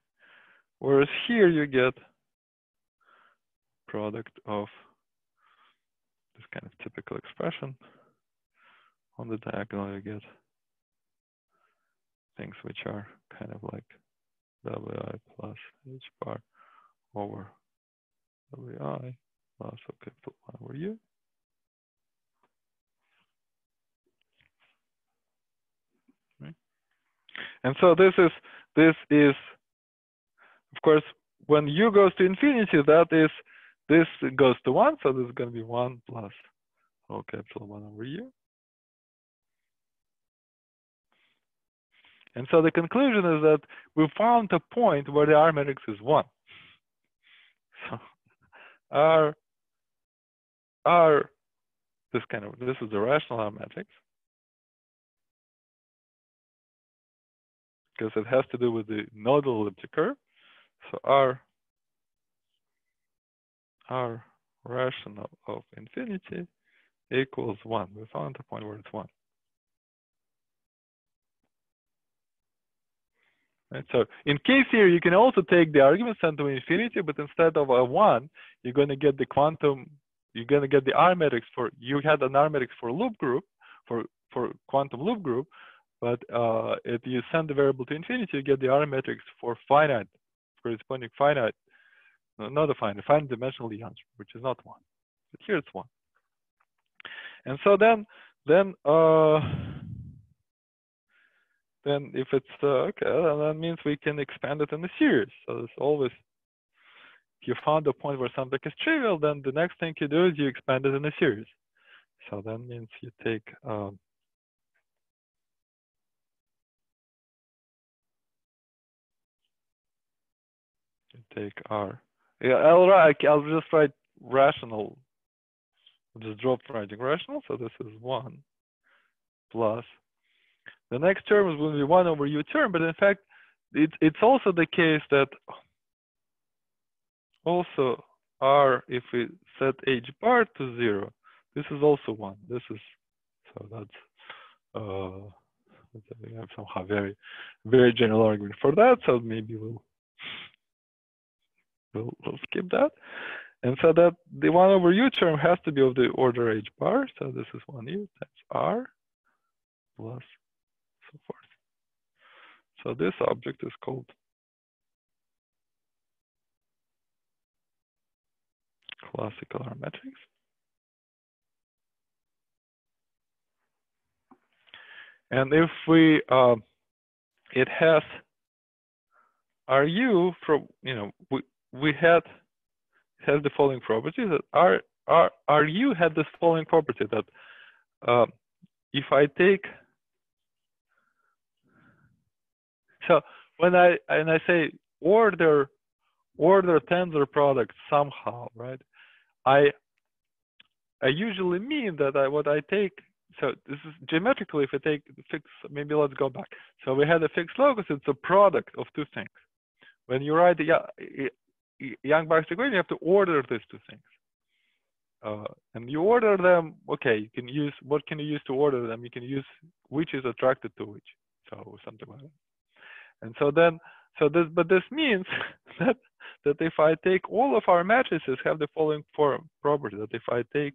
Whereas here you get product of this kind of typical expression. On the diagonal, you get things which are kind of like Wi plus h bar over Wi plus O capital 1 over U. Right? And so this is, of course, when U goes to infinity, this goes to 1, so this is going to be 1 plus O capital 1 over U. And so the conclusion is that we found a point where the R matrix is 1. So this is the rational R matrix, because it has to do with the nodal elliptic curve. So R rational of infinity equals 1. We found a point where it's 1. Right? So in case here, you can also take the argument sent to infinity, but instead of a 1, you're going to get the quantum. You're going to get the R matrix for, you had an R matrix for loop group, for quantum loop group, but if you send the variable to infinity, you get the R matrix for finite, corresponding finite, no, not a finite dimensional Lie algebra, which is not 1, but here it's 1. And so then if it's okay, then that means we can expand it in a series. So it's always, if you found a point where something is trivial, then the next thing you do is you expand it in a series. So that means you take R. Yeah, I'll just write rational. I'll just drop writing rational. So this is 1 plus. The next term is going to be 1 over U term, but in fact, it's also the case that also R, if we set h bar to 0, this is also 1. This is, so that's we have somehow very, very general argument for that. So maybe we'll skip that. And so that the 1 over U term has to be of the order h bar. So this is 1U times R plus so forth. So this object is called classical aromatics. And if we, it has RU from, we had, it has the following property that RU had this following property that if I take, so when I say order tensor product somehow, right? I usually mean that what I take, so this is geometrically, if I take the fixed, maybe let's go back. So we had a fixed locus, it's a product of two things. When you write the Yang-Baxter equation, you have to order these two things. And you order them, okay, you can use, what can you use to order them? You can use which is attracted to which, so something like that. And so then, but this means that if I take all of our matrices have the following property, that if I take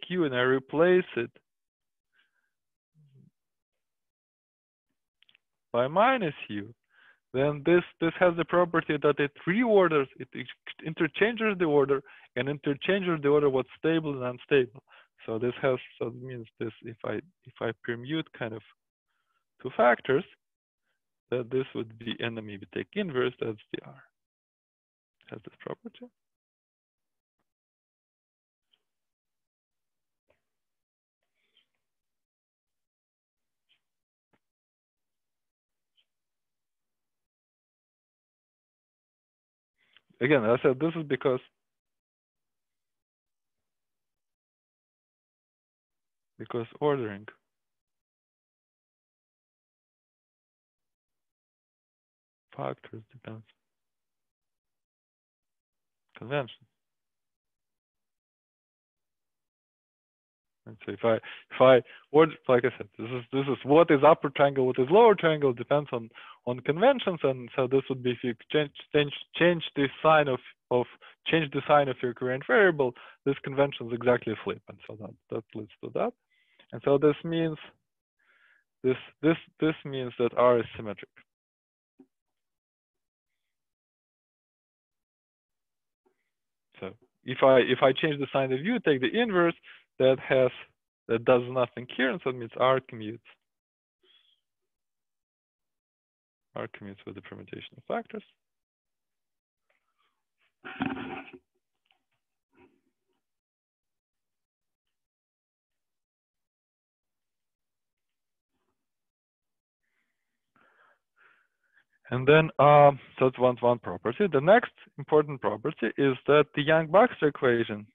U and I replace it by minus U, then this has the property that it reorders, it interchanges the order and interchanges the order what's stable and unstable. So this has, so it means this, if I permute kind of two factors, that this would be, and then maybe take inverse, that's the R. Has this property. Again, as I said, this is because ordering factors depends on convention. And so if I like I said, this is what is upper triangle, what is lower triangle depends on conventions, and so this would be if you change the sign of your covariant variable, this convention is exactly flip, and so that leads to that. And so this means this means that R is symmetric. So if I change the sign of U, take the inverse, that does nothing here, and so it means R commutes with the permutation of factors. And then, so it's one property. The next important property is that the Yang-Baxter equation,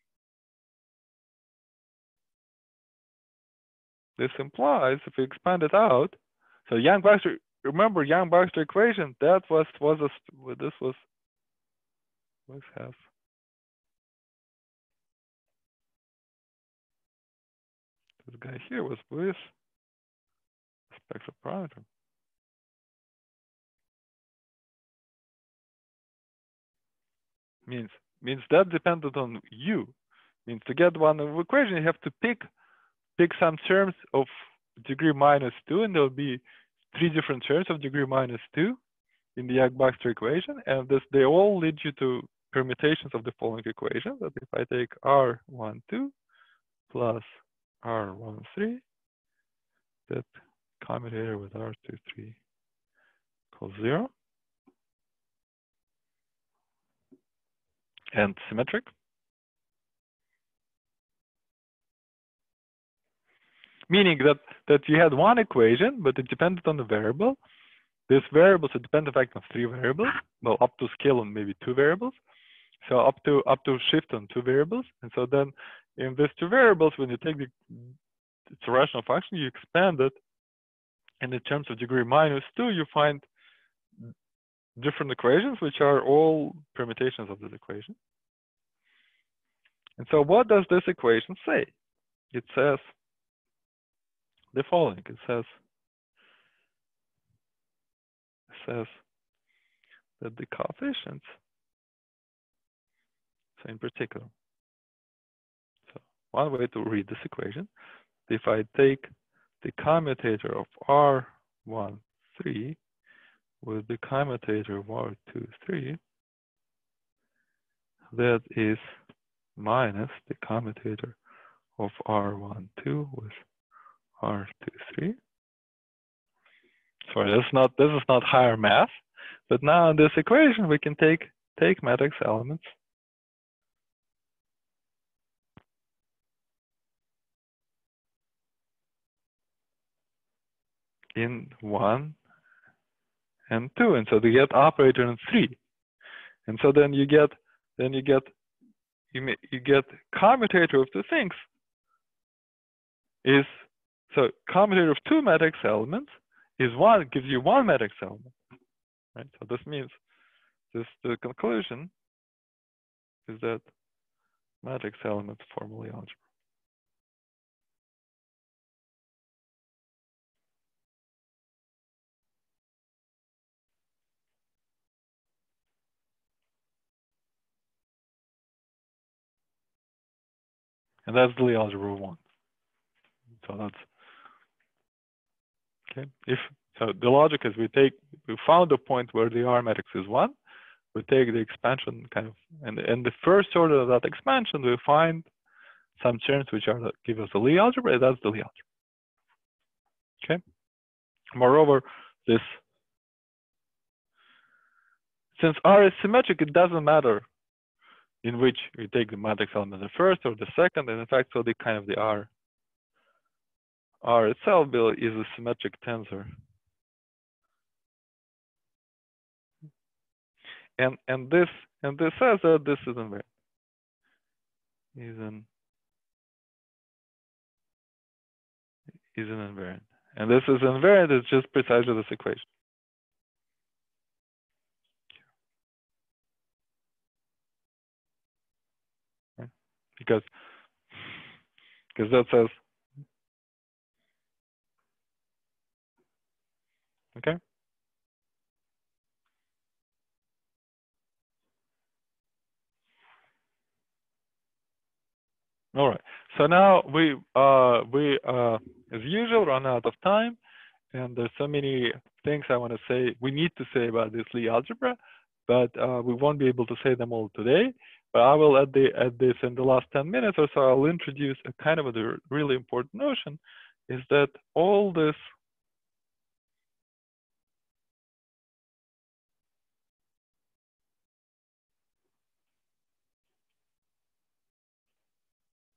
this implies, if we expand it out, so Yang-Baxter, remember Yang-Baxter equation, that was have this guy here was with spectral parameter. Means that dependent on U. Means to get one equation, you have to pick some terms of degree -2, and there'll be 3 different terms of degree -2 in the Yang-Baxter equation, and they all lead you to permutations of the following equation. That if I take R12 plus R13, that commutator with R23 equals 0, and symmetric. Meaning that you had one equation, but it depended on the variable. This variable is a dependent factor of 3 variables, well, up to scale on maybe 2 variables. So up to shift on 2 variables. And so then in these 2 variables, when you take it's a rational function, you expand it. And in terms of degree -2, you find different equations, which are all permutations of this equation. And so what does this equation say? It says the following. It says that the coefficients, so in particular, so one way to read this equation, if I take the commutator of R 1, 3 with the commutator var 2, 3, that is minus the commutator of R1, 2 with R2, 3. Sorry, this is not higher math, but now in this equation we can take matrix elements in 1 and 2, and so they get operator in 3, and so then you get commutator of two things is, so commutator of two matrix elements is one, gives you one matrix element, right? So this means the conclusion is that matrix elements formally algebra. And that's the Lie algebra 1. So that's okay. So the logic is we found a point where the R matrix is 1. We take the expansion kind of, and in the first order of that expansion, we find some terms which are give us a Lie algebra, and that's the Lie algebra. Okay. Moreover, since R is symmetric, it doesn't matter in which you take the matrix element, the first or the second, and in fact, so the kind of the R itself is a symmetric tensor. And this says that this is invariant. Is an invariant. And this is invariant, it's just precisely this equation. Right? Because that says, okay. All right. So now we as usual run out of time, and there's so many things I want to say. We need to say about this Lie algebra, but we won't be able to say them all today. But I will add this in the last 10 minutes or so. I'll introduce a kind of a really important notion, is that all this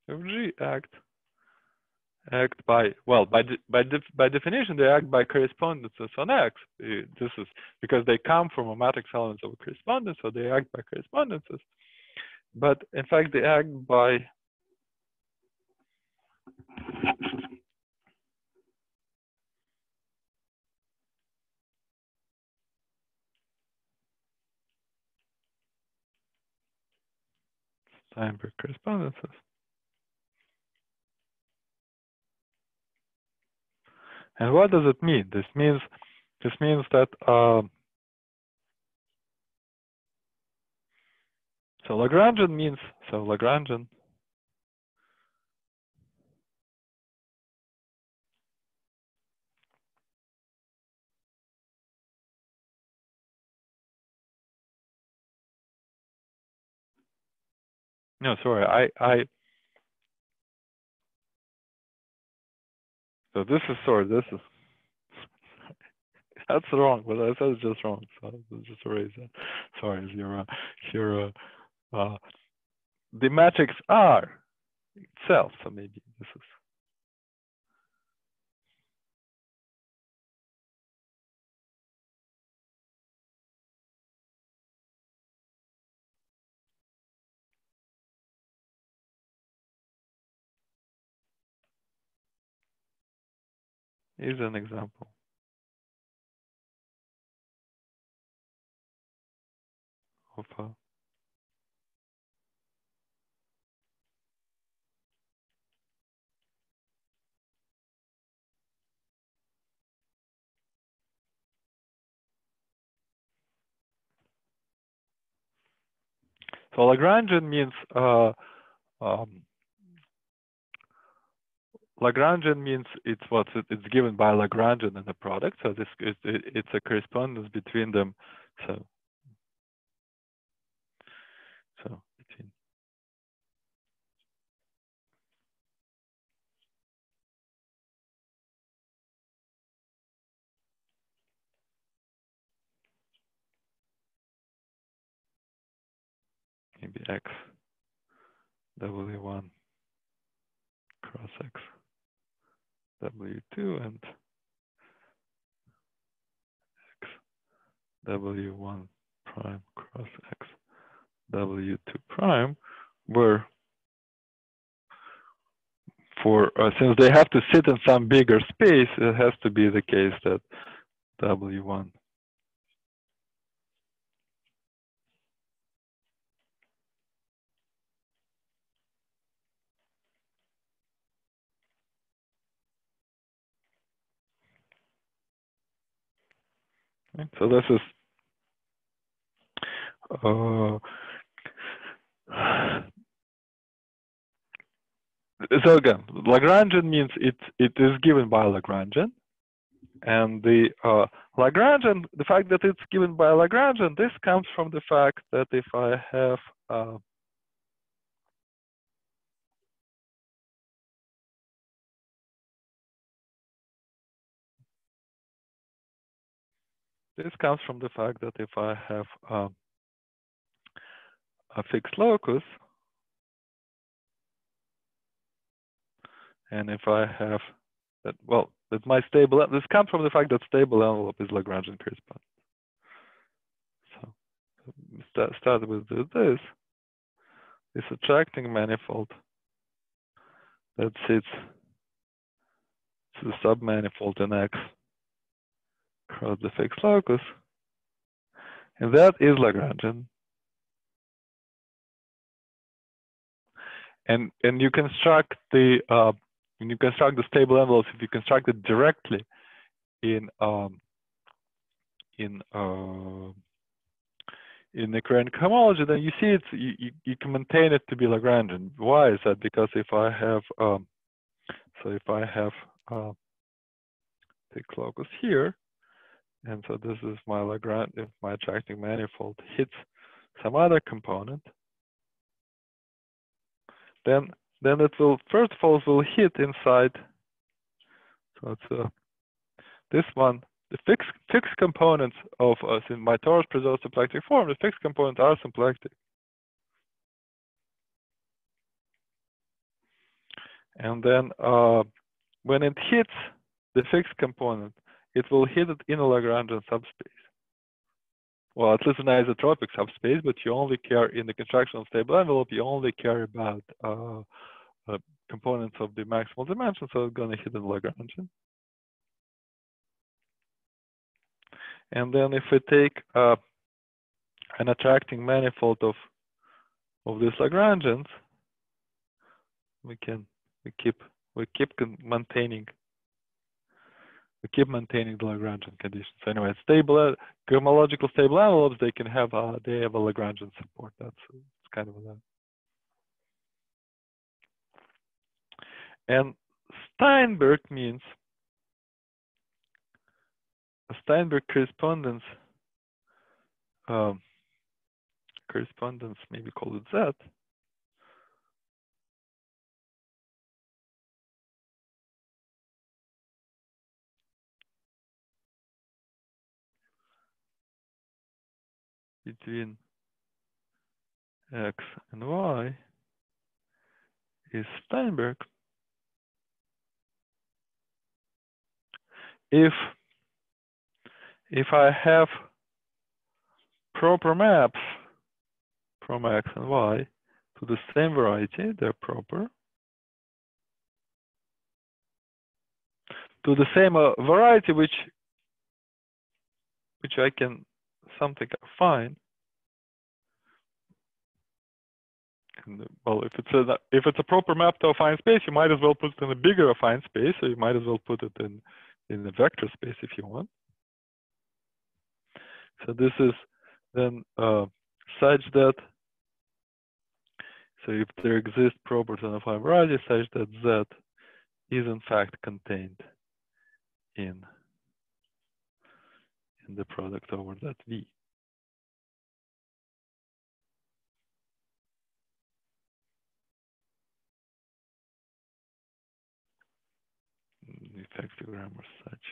G act by, well, by definition, they act by correspondences on X. This is because they come from a matrix elements of a correspondence, so they act by correspondences. But in fact, they act by Steinberg correspondences. And what does it mean? This means that so Lagrangian means, so Lagrangian no, sorry, so this is, sorry, this is that's wrong. What I said is just wrong. So let's just erase that. Sorry, the matrix R itself. So maybe this is an example of so Lagrangian means Lagrangian means it's what it's given by Lagrangian in the product. So this it's a correspondence between them. So between maybe X W1 cross X W2 and X W1 prime cross X W2 prime, where for since they have to sit in some bigger space, it has to be the case that W1 right? So this is so again, Lagrangian means it is given by Lagrangian, and the Lagrangian, the fact that it's given by Lagrangian, this comes from the fact that if I have this comes from the fact that if I have a fixed locus, and if I have that, well, that my stable, this comes from the fact that stable envelope is Lagrangian correspondence. So start with this attracting manifold that sits to the submanifold in X across the fixed locus, and that is Lagrangian. And you construct the stable envelopes, if you construct it directly in the current homology, then you see you can maintain it to be Lagrangian. Why is that? Because if I have fixed locus here, and so this is my Lagrangian, if my attracting manifold hits some other component, then it will first of all will hit inside. So it's this one. The fixed components of in my torus preserved symplectic form, the fixed components are symplectic. And then when it hits the fixed component, it will hit it in a Lagrangian subspace. Well, at least an isotropic subspace, but you only care in the construction of stable envelope, you only care about components of the maximal dimension, so it's going to hit in Lagrangian. And then if we take an attracting manifold of these Lagrangians, we keep maintaining the Lagrangian conditions. So anyway, stable homological stable envelopes, they have a Lagrangian support. It's kind of that. And Steinberg means a Steinberg correspondence. Maybe call it Z. Between X and Y is Steinberg if I have proper maps from X and Y to the same variety, they're proper, to the same variety which I can something affine. And, well, if it's a proper map to affine space, you might as well put it in a bigger affine space, or you might as well put it in the vector space if you want. So this is then such that, so if there exists proper to an affine variety such that Z is in fact contained in the product over that V. Effective grammar such.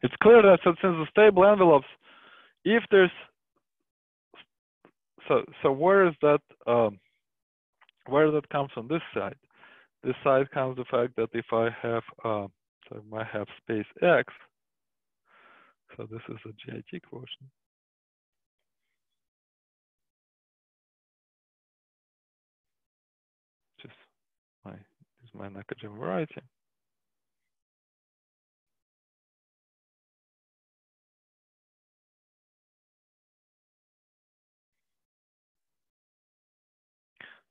It's clear that since the stable envelopes, if there's so where is that where that comes from this side? This side comes the fact that if I have so I have space X, so this is a GIT quotient. Just my Nakajem variety.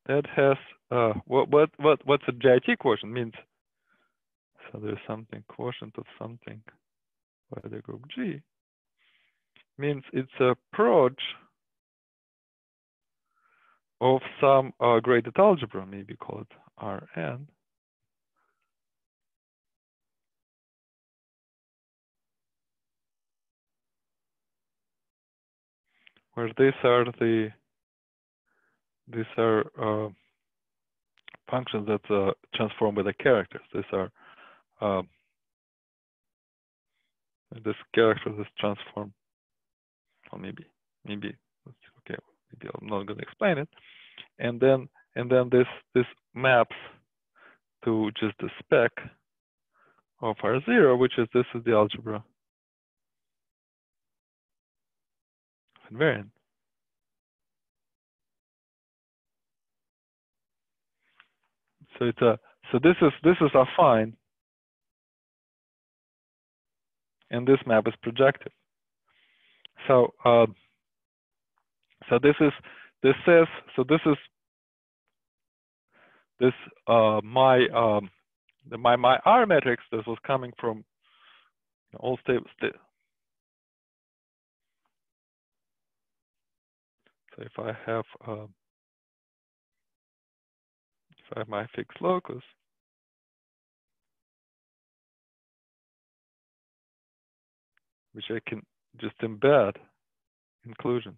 That has what's a GIT quotient means? So there's something quotient of something by the group G means it's a approach of some graded algebra, maybe call it Rn, where these are functions that transform by the characters. These are this character is transformed. Well, maybe okay. Maybe I'm not going to explain it. And then this maps to just the spec of R0, which is this is the algebra invariant. So it's a this is affine, and this map is projective. So so this is my R matrix. This was coming from all stable. So if I have my fixed locus, which I can just embed inclusion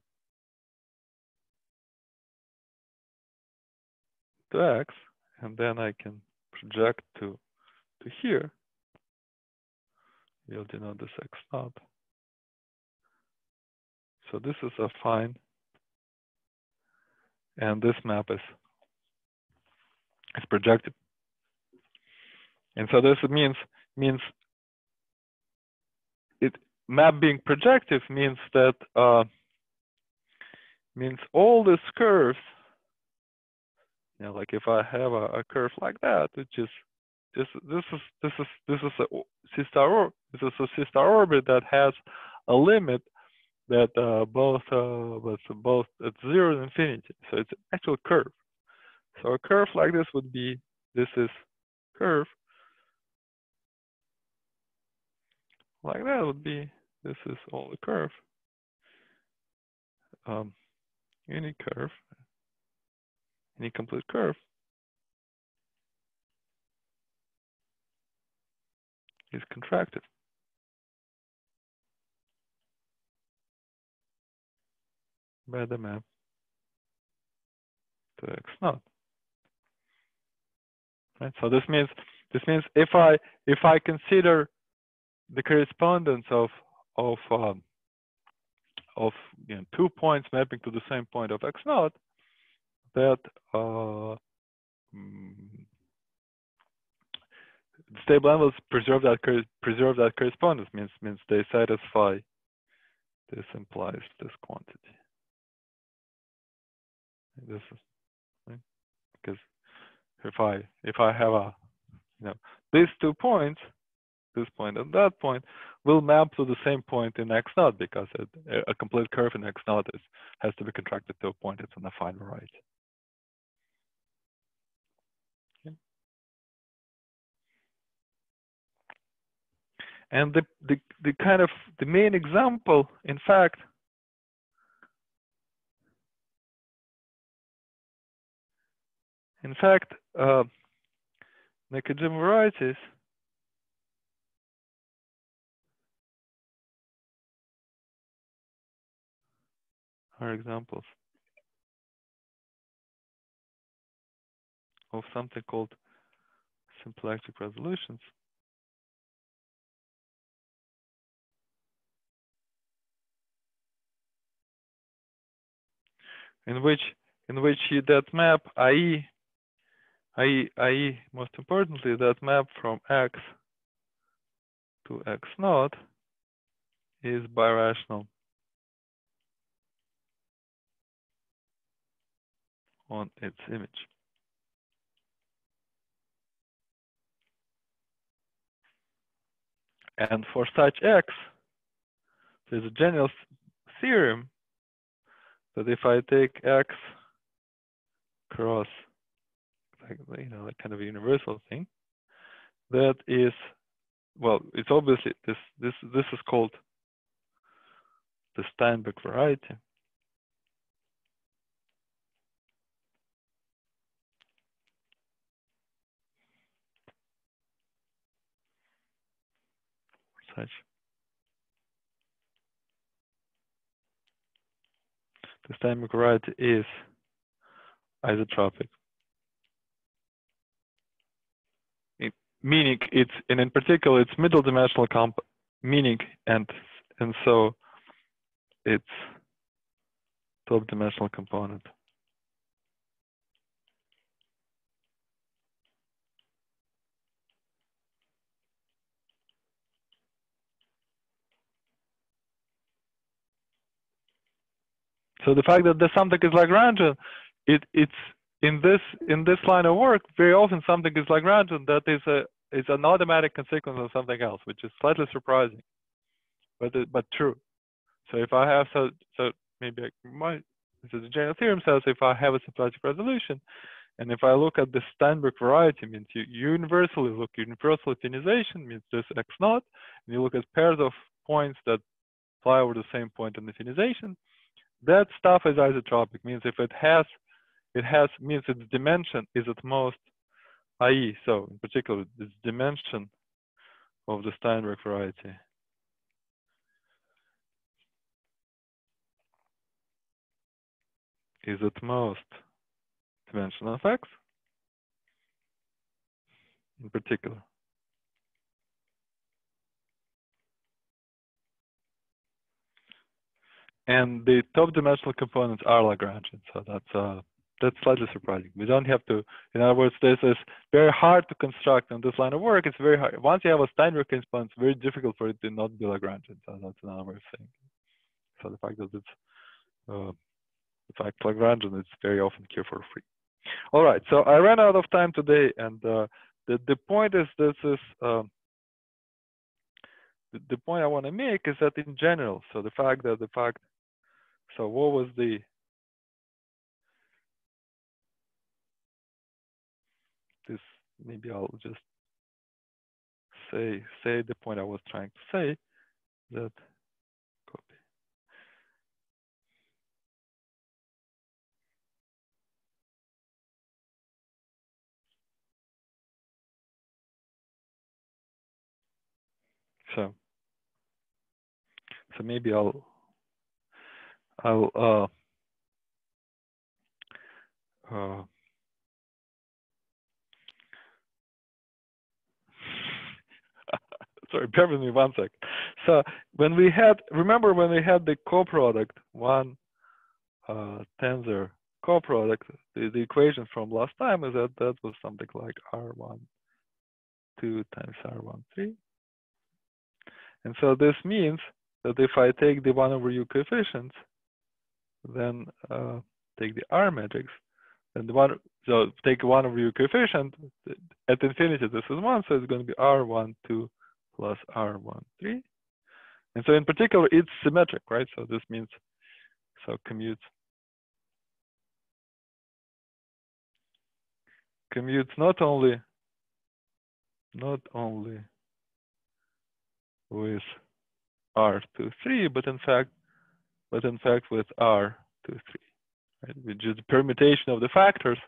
to X, and then I can project to here. We'll denote this X naught. So this is affine, and this map is projected. And so this means it map being projective means that means all these curves, like if I have a curve like that, which is this is a C star orbit that has a limit that both at 0 and infinity. So it's an actual curve. So a curve like this would be, this is curve. Like that would be, this is all the curve. Any curve, any complete curve is contracted by the map to X naught. Right. So this means if I consider the correspondence of 2 points mapping to the same point of X naught, that stable envelopes preserve that correspondence means they satisfy. This implies this quantity. This is right? Because if I have these 2 points, this point and that point, will map to the same point in X naught, because a complete curve in X naught has to be contracted to a point it's an affine variety. Okay. And the kind of the main example, in fact, In fact, Nicodim varieties are examples of something called sympathetic resolutions, in which that map IE, most importantly, that map from X to X naught is birational on its image. And for such X, there's a general theorem that if I take X cross, like kind of a universal thing, that is, well, it's obviously this is called the Steinbeck variety. Such. The Steinbeck variety is isotropic. Meaning it's, and in particular, it's middle dimensional meaning, and so it's top dimensional component. So the fact that something is Lagrangian, it's in this line of work, very often something is Lagrangian that is an automatic consequence of something else, which is slightly surprising, but true. So if I have so maybe so the general theorem says if I have a sympathetic resolution, and if I look at the Steinbeck variety, means you universal affinization, means just X naught, and you look at pairs of points that fly over the same point in affinization, that stuff is isotropic, means if it means its dimension is at most IE. So in particular, this dimension of the Steinbeck variety is at most dimension of X in particular. And the top dimensional components are Lagrangian, so that's slightly surprising. We don't have to, in other words, this is very hard to construct in this line of work. It's very hard. Once you have a Steinbeck component, it's very difficult for it to not be Lagrangian. So that's another way of saying it. So the fact that it's in fact Lagrangian, it's very often Q for free. All right, so I ran out of time today, and the point is this is the point I want to make is that in general, so so what was this, maybe I'll just say the point I was trying to say, that copy. So maybe I'll sorry, bear with me 1 sec. So remember when we had the coproduct, one tensor coproduct, the equation from last time is that was something like R12 times R13. And so this means that if I take the 1/u coefficients, then take the R matrix, then so take 1/u coefficient at infinity, this is 1, so it's going to be R12 plus R13. And so in particular, it's symmetric, right? So this means, so commutes not only with R23, but in fact with R23, right? Which is the permutation of the factors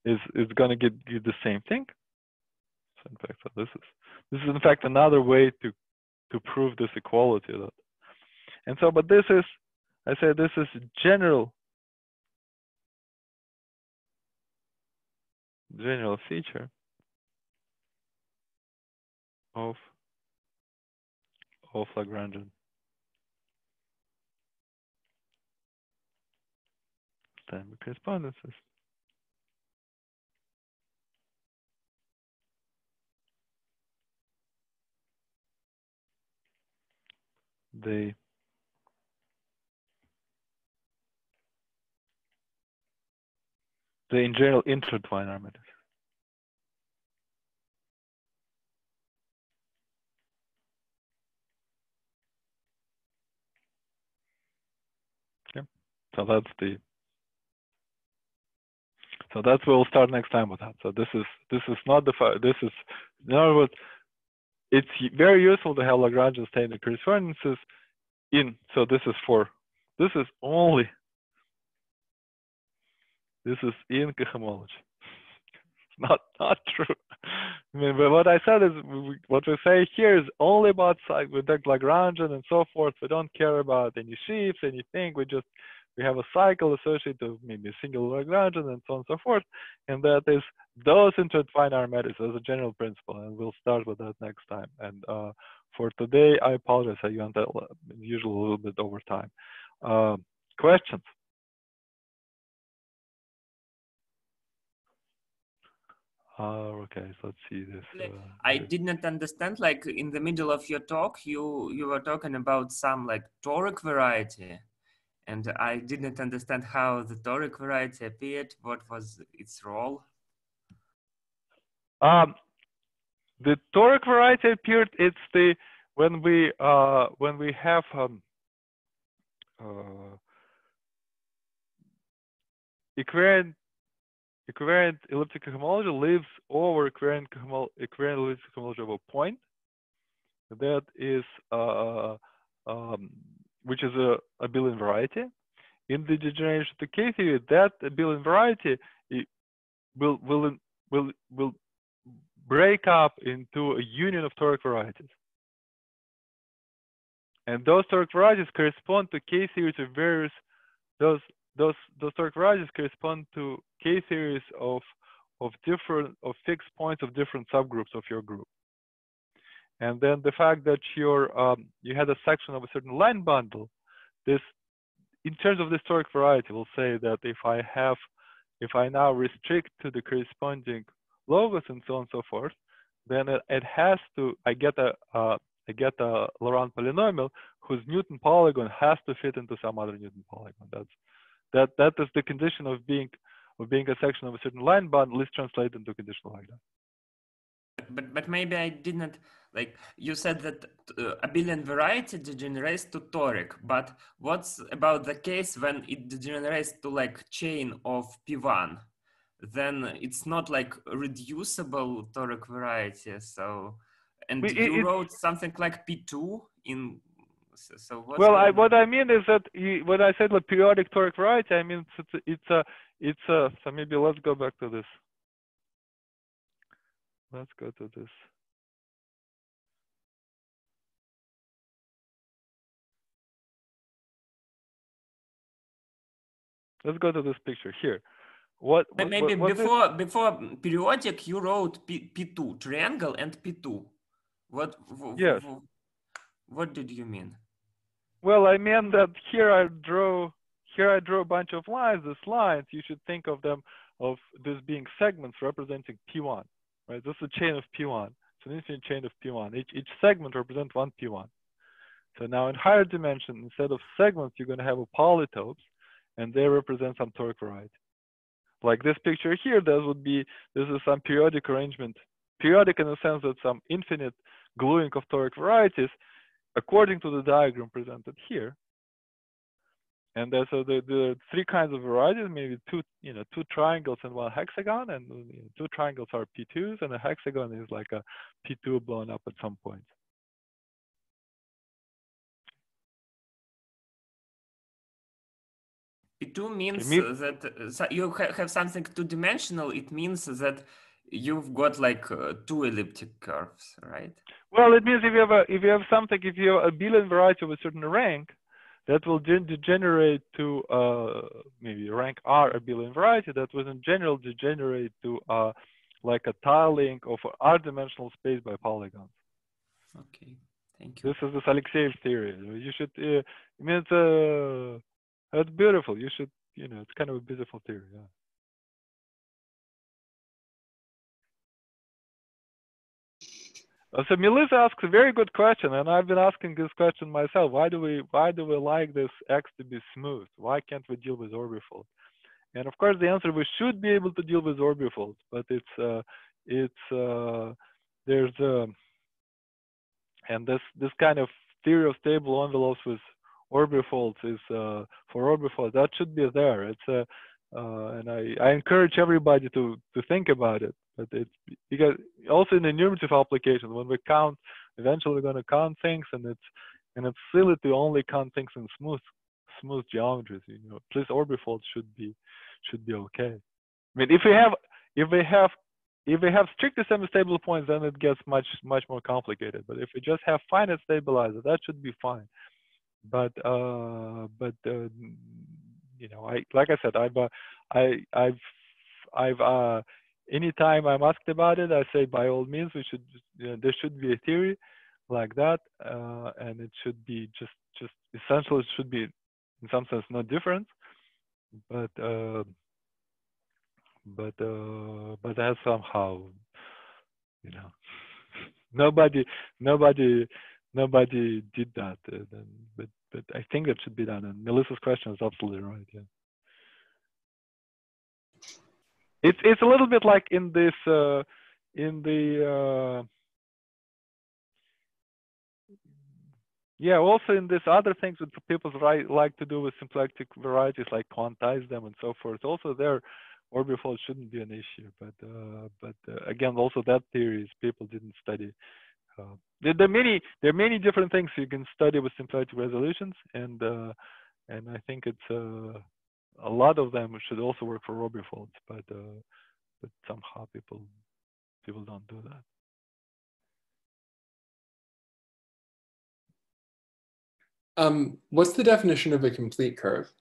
is going to give you the same thing. So in fact, so this is in fact another way to prove this equality. And so, but this is, I say, this is general feature of Lagrangian dynamic correspondences. They in general intertwine aromatics. Okay, so that's the. So that's where we'll start next time with that. So this is not the this is, in other words, it's very useful to have Lagrangian standard correspondences in. So this is only. This is in cohomology. Not true. I mean, but what I said is what we say here is only about with the Lagrangian and so forth. We don't care about any sheaves, anything. We have a cycle associated with maybe a single Lagrangian and so on and so forth. And that is those intertwine aromatics as a general principle. And we'll start with that next time. And for today, I apologize. I went usually a little bit over time. Questions? Okay, so let's see this. I did not understand, like in the middle of your talk, you were talking about some like toric variety, and I did not understand how the toric variety appeared. What was its role? The toric variety appeared. It's the when we have equivariant elliptic cohomology lives over equivariant elliptic cohomology of a point. That is which is a abelian variety. In the degeneration to K theory, that abelian variety will break up into a union of toric varieties. And those toric varieties correspond to K series of various, those toric varieties correspond to K series of fixed points of different subgroups of your group. And then the fact that you had a section of a certain line bundle, this, in terms of this toric variety, will say that if I now restrict to the corresponding logos and so on and so forth, then it has to, I get a Laurent polynomial whose Newton polygon has to fit into some other Newton polygon. That is the condition of being a section of a certain line bundle is translated into condition like that. But maybe I didn't, like you said that abelian variety degenerates to toric, but what's about the case when it degenerates to like chain of P1? Then it's not like reducible toric variety. So, and you wrote something like P2 in. So what? Well, what I mean is that when I said the periodic toric variety, I mean it's a. So maybe let's go back to this. Let's go to this. Let's go to this picture here. Maybe before periodic, you wrote P2 triangle and P2. Yes. What did you mean? Well, I meant that here I draw a bunch of lines. These lines, you should think of them of this being segments representing P1, right? This is a chain of P1. It's an infinite chain of P1. Each segment represents one P1. So now in higher dimension, instead of segments, you're going to have a polytopes, and they represent some toric variety. Like this picture here, this is some periodic arrangement. Periodic in the sense that some infinite gluing of toric varieties according to the diagram presented here. And so the three kinds of varieties, maybe two triangles and one hexagon, and two triangles are P2s, and a hexagon is like a P2 blown up at some point. P2 means that you have something two-dimensional. It means that you've got like two elliptic curves, right? Well, it means if you have something, if you have abelian variety of a certain rank, that will degenerate to maybe rank R abelian variety that will in general degenerate to like a tiling of an R-dimensional space by polygons. Okay, thank you. This is this Alexeyev theory. You should, I mean, it's beautiful. You should, it's kind of a beautiful theory. Yeah. So Melissa asks a very good question, and I've been asking this question myself. Why do we like this X to be smooth? Why can't we deal with orbifolds? And of course, the answer, we should be able to deal with orbifolds, but and this kind of theory of stable envelopes with orbifolds is for orbifolds that should be there. It's and I encourage everybody to think about it. But it's because also in enumerative applications, when we count, eventually we're going to count things, and it's silly to only count things in smooth geometries. At least orbifolds should be okay. I mean, if we have strictly semi-stable points, then it gets much more complicated. But if we just have finite stabilizer, that should be fine. But like I said, I've anytime I'm asked about it, I say by all means we should. There should be a theory like that, and it should be just essential. It should be in some sense no different, but that somehow, nobody did that. But I think that should be done. And Melissa's question is absolutely right. Yeah. It's a little bit like in this also in this other things that people like to do with symplectic varieties, like quantize them and so forth. Also, their orbifolds shouldn't be an issue. But again, also that theory is people didn't study. There are many different things you can study with sympathetic resolutions, and I think it's a lot of them should also work for orbifolds, but somehow people don't do that. What's the definition of a complete curve?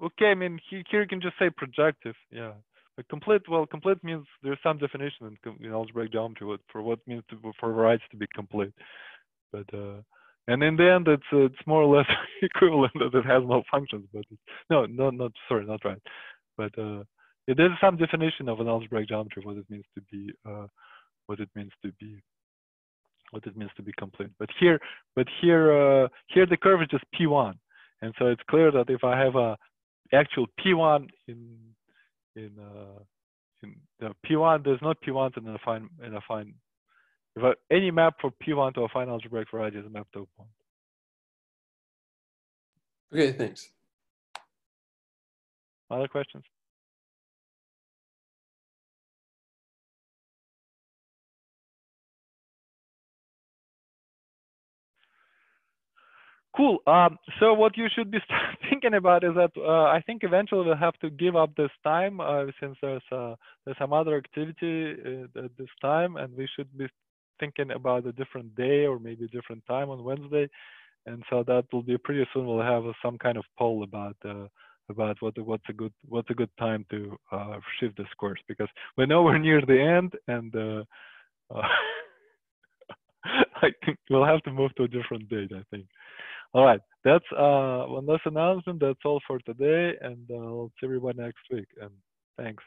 Okay, I mean, here you can just say projective, yeah. But complete means there's some definition in algebraic geometry for what means for varieties to be complete. But and in the end, it's more or less equivalent that it has no functions. But not right. But there's some definition of an algebraic geometry what it means to be complete. But here the curve is just P1, and so it's clear that if I have a actual P1 in the P1, there's not P1 in a fine. If any map for P1 to a fine algebraic variety is a map to a point. Okay, thanks. Other questions? Cool. So what you should be thinking about is that I think eventually we'll have to give up this time since there's some other activity at this time, and we should be thinking about a different day or maybe a different time on Wednesday. And so that will be pretty soon. We'll have some kind of poll about what's a good time to shift this course, because we know we're near the end, and I think we'll have to move to a different date, I think. All right, that's one last announcement. That's all for today, and I'll see everybody next week. And thanks.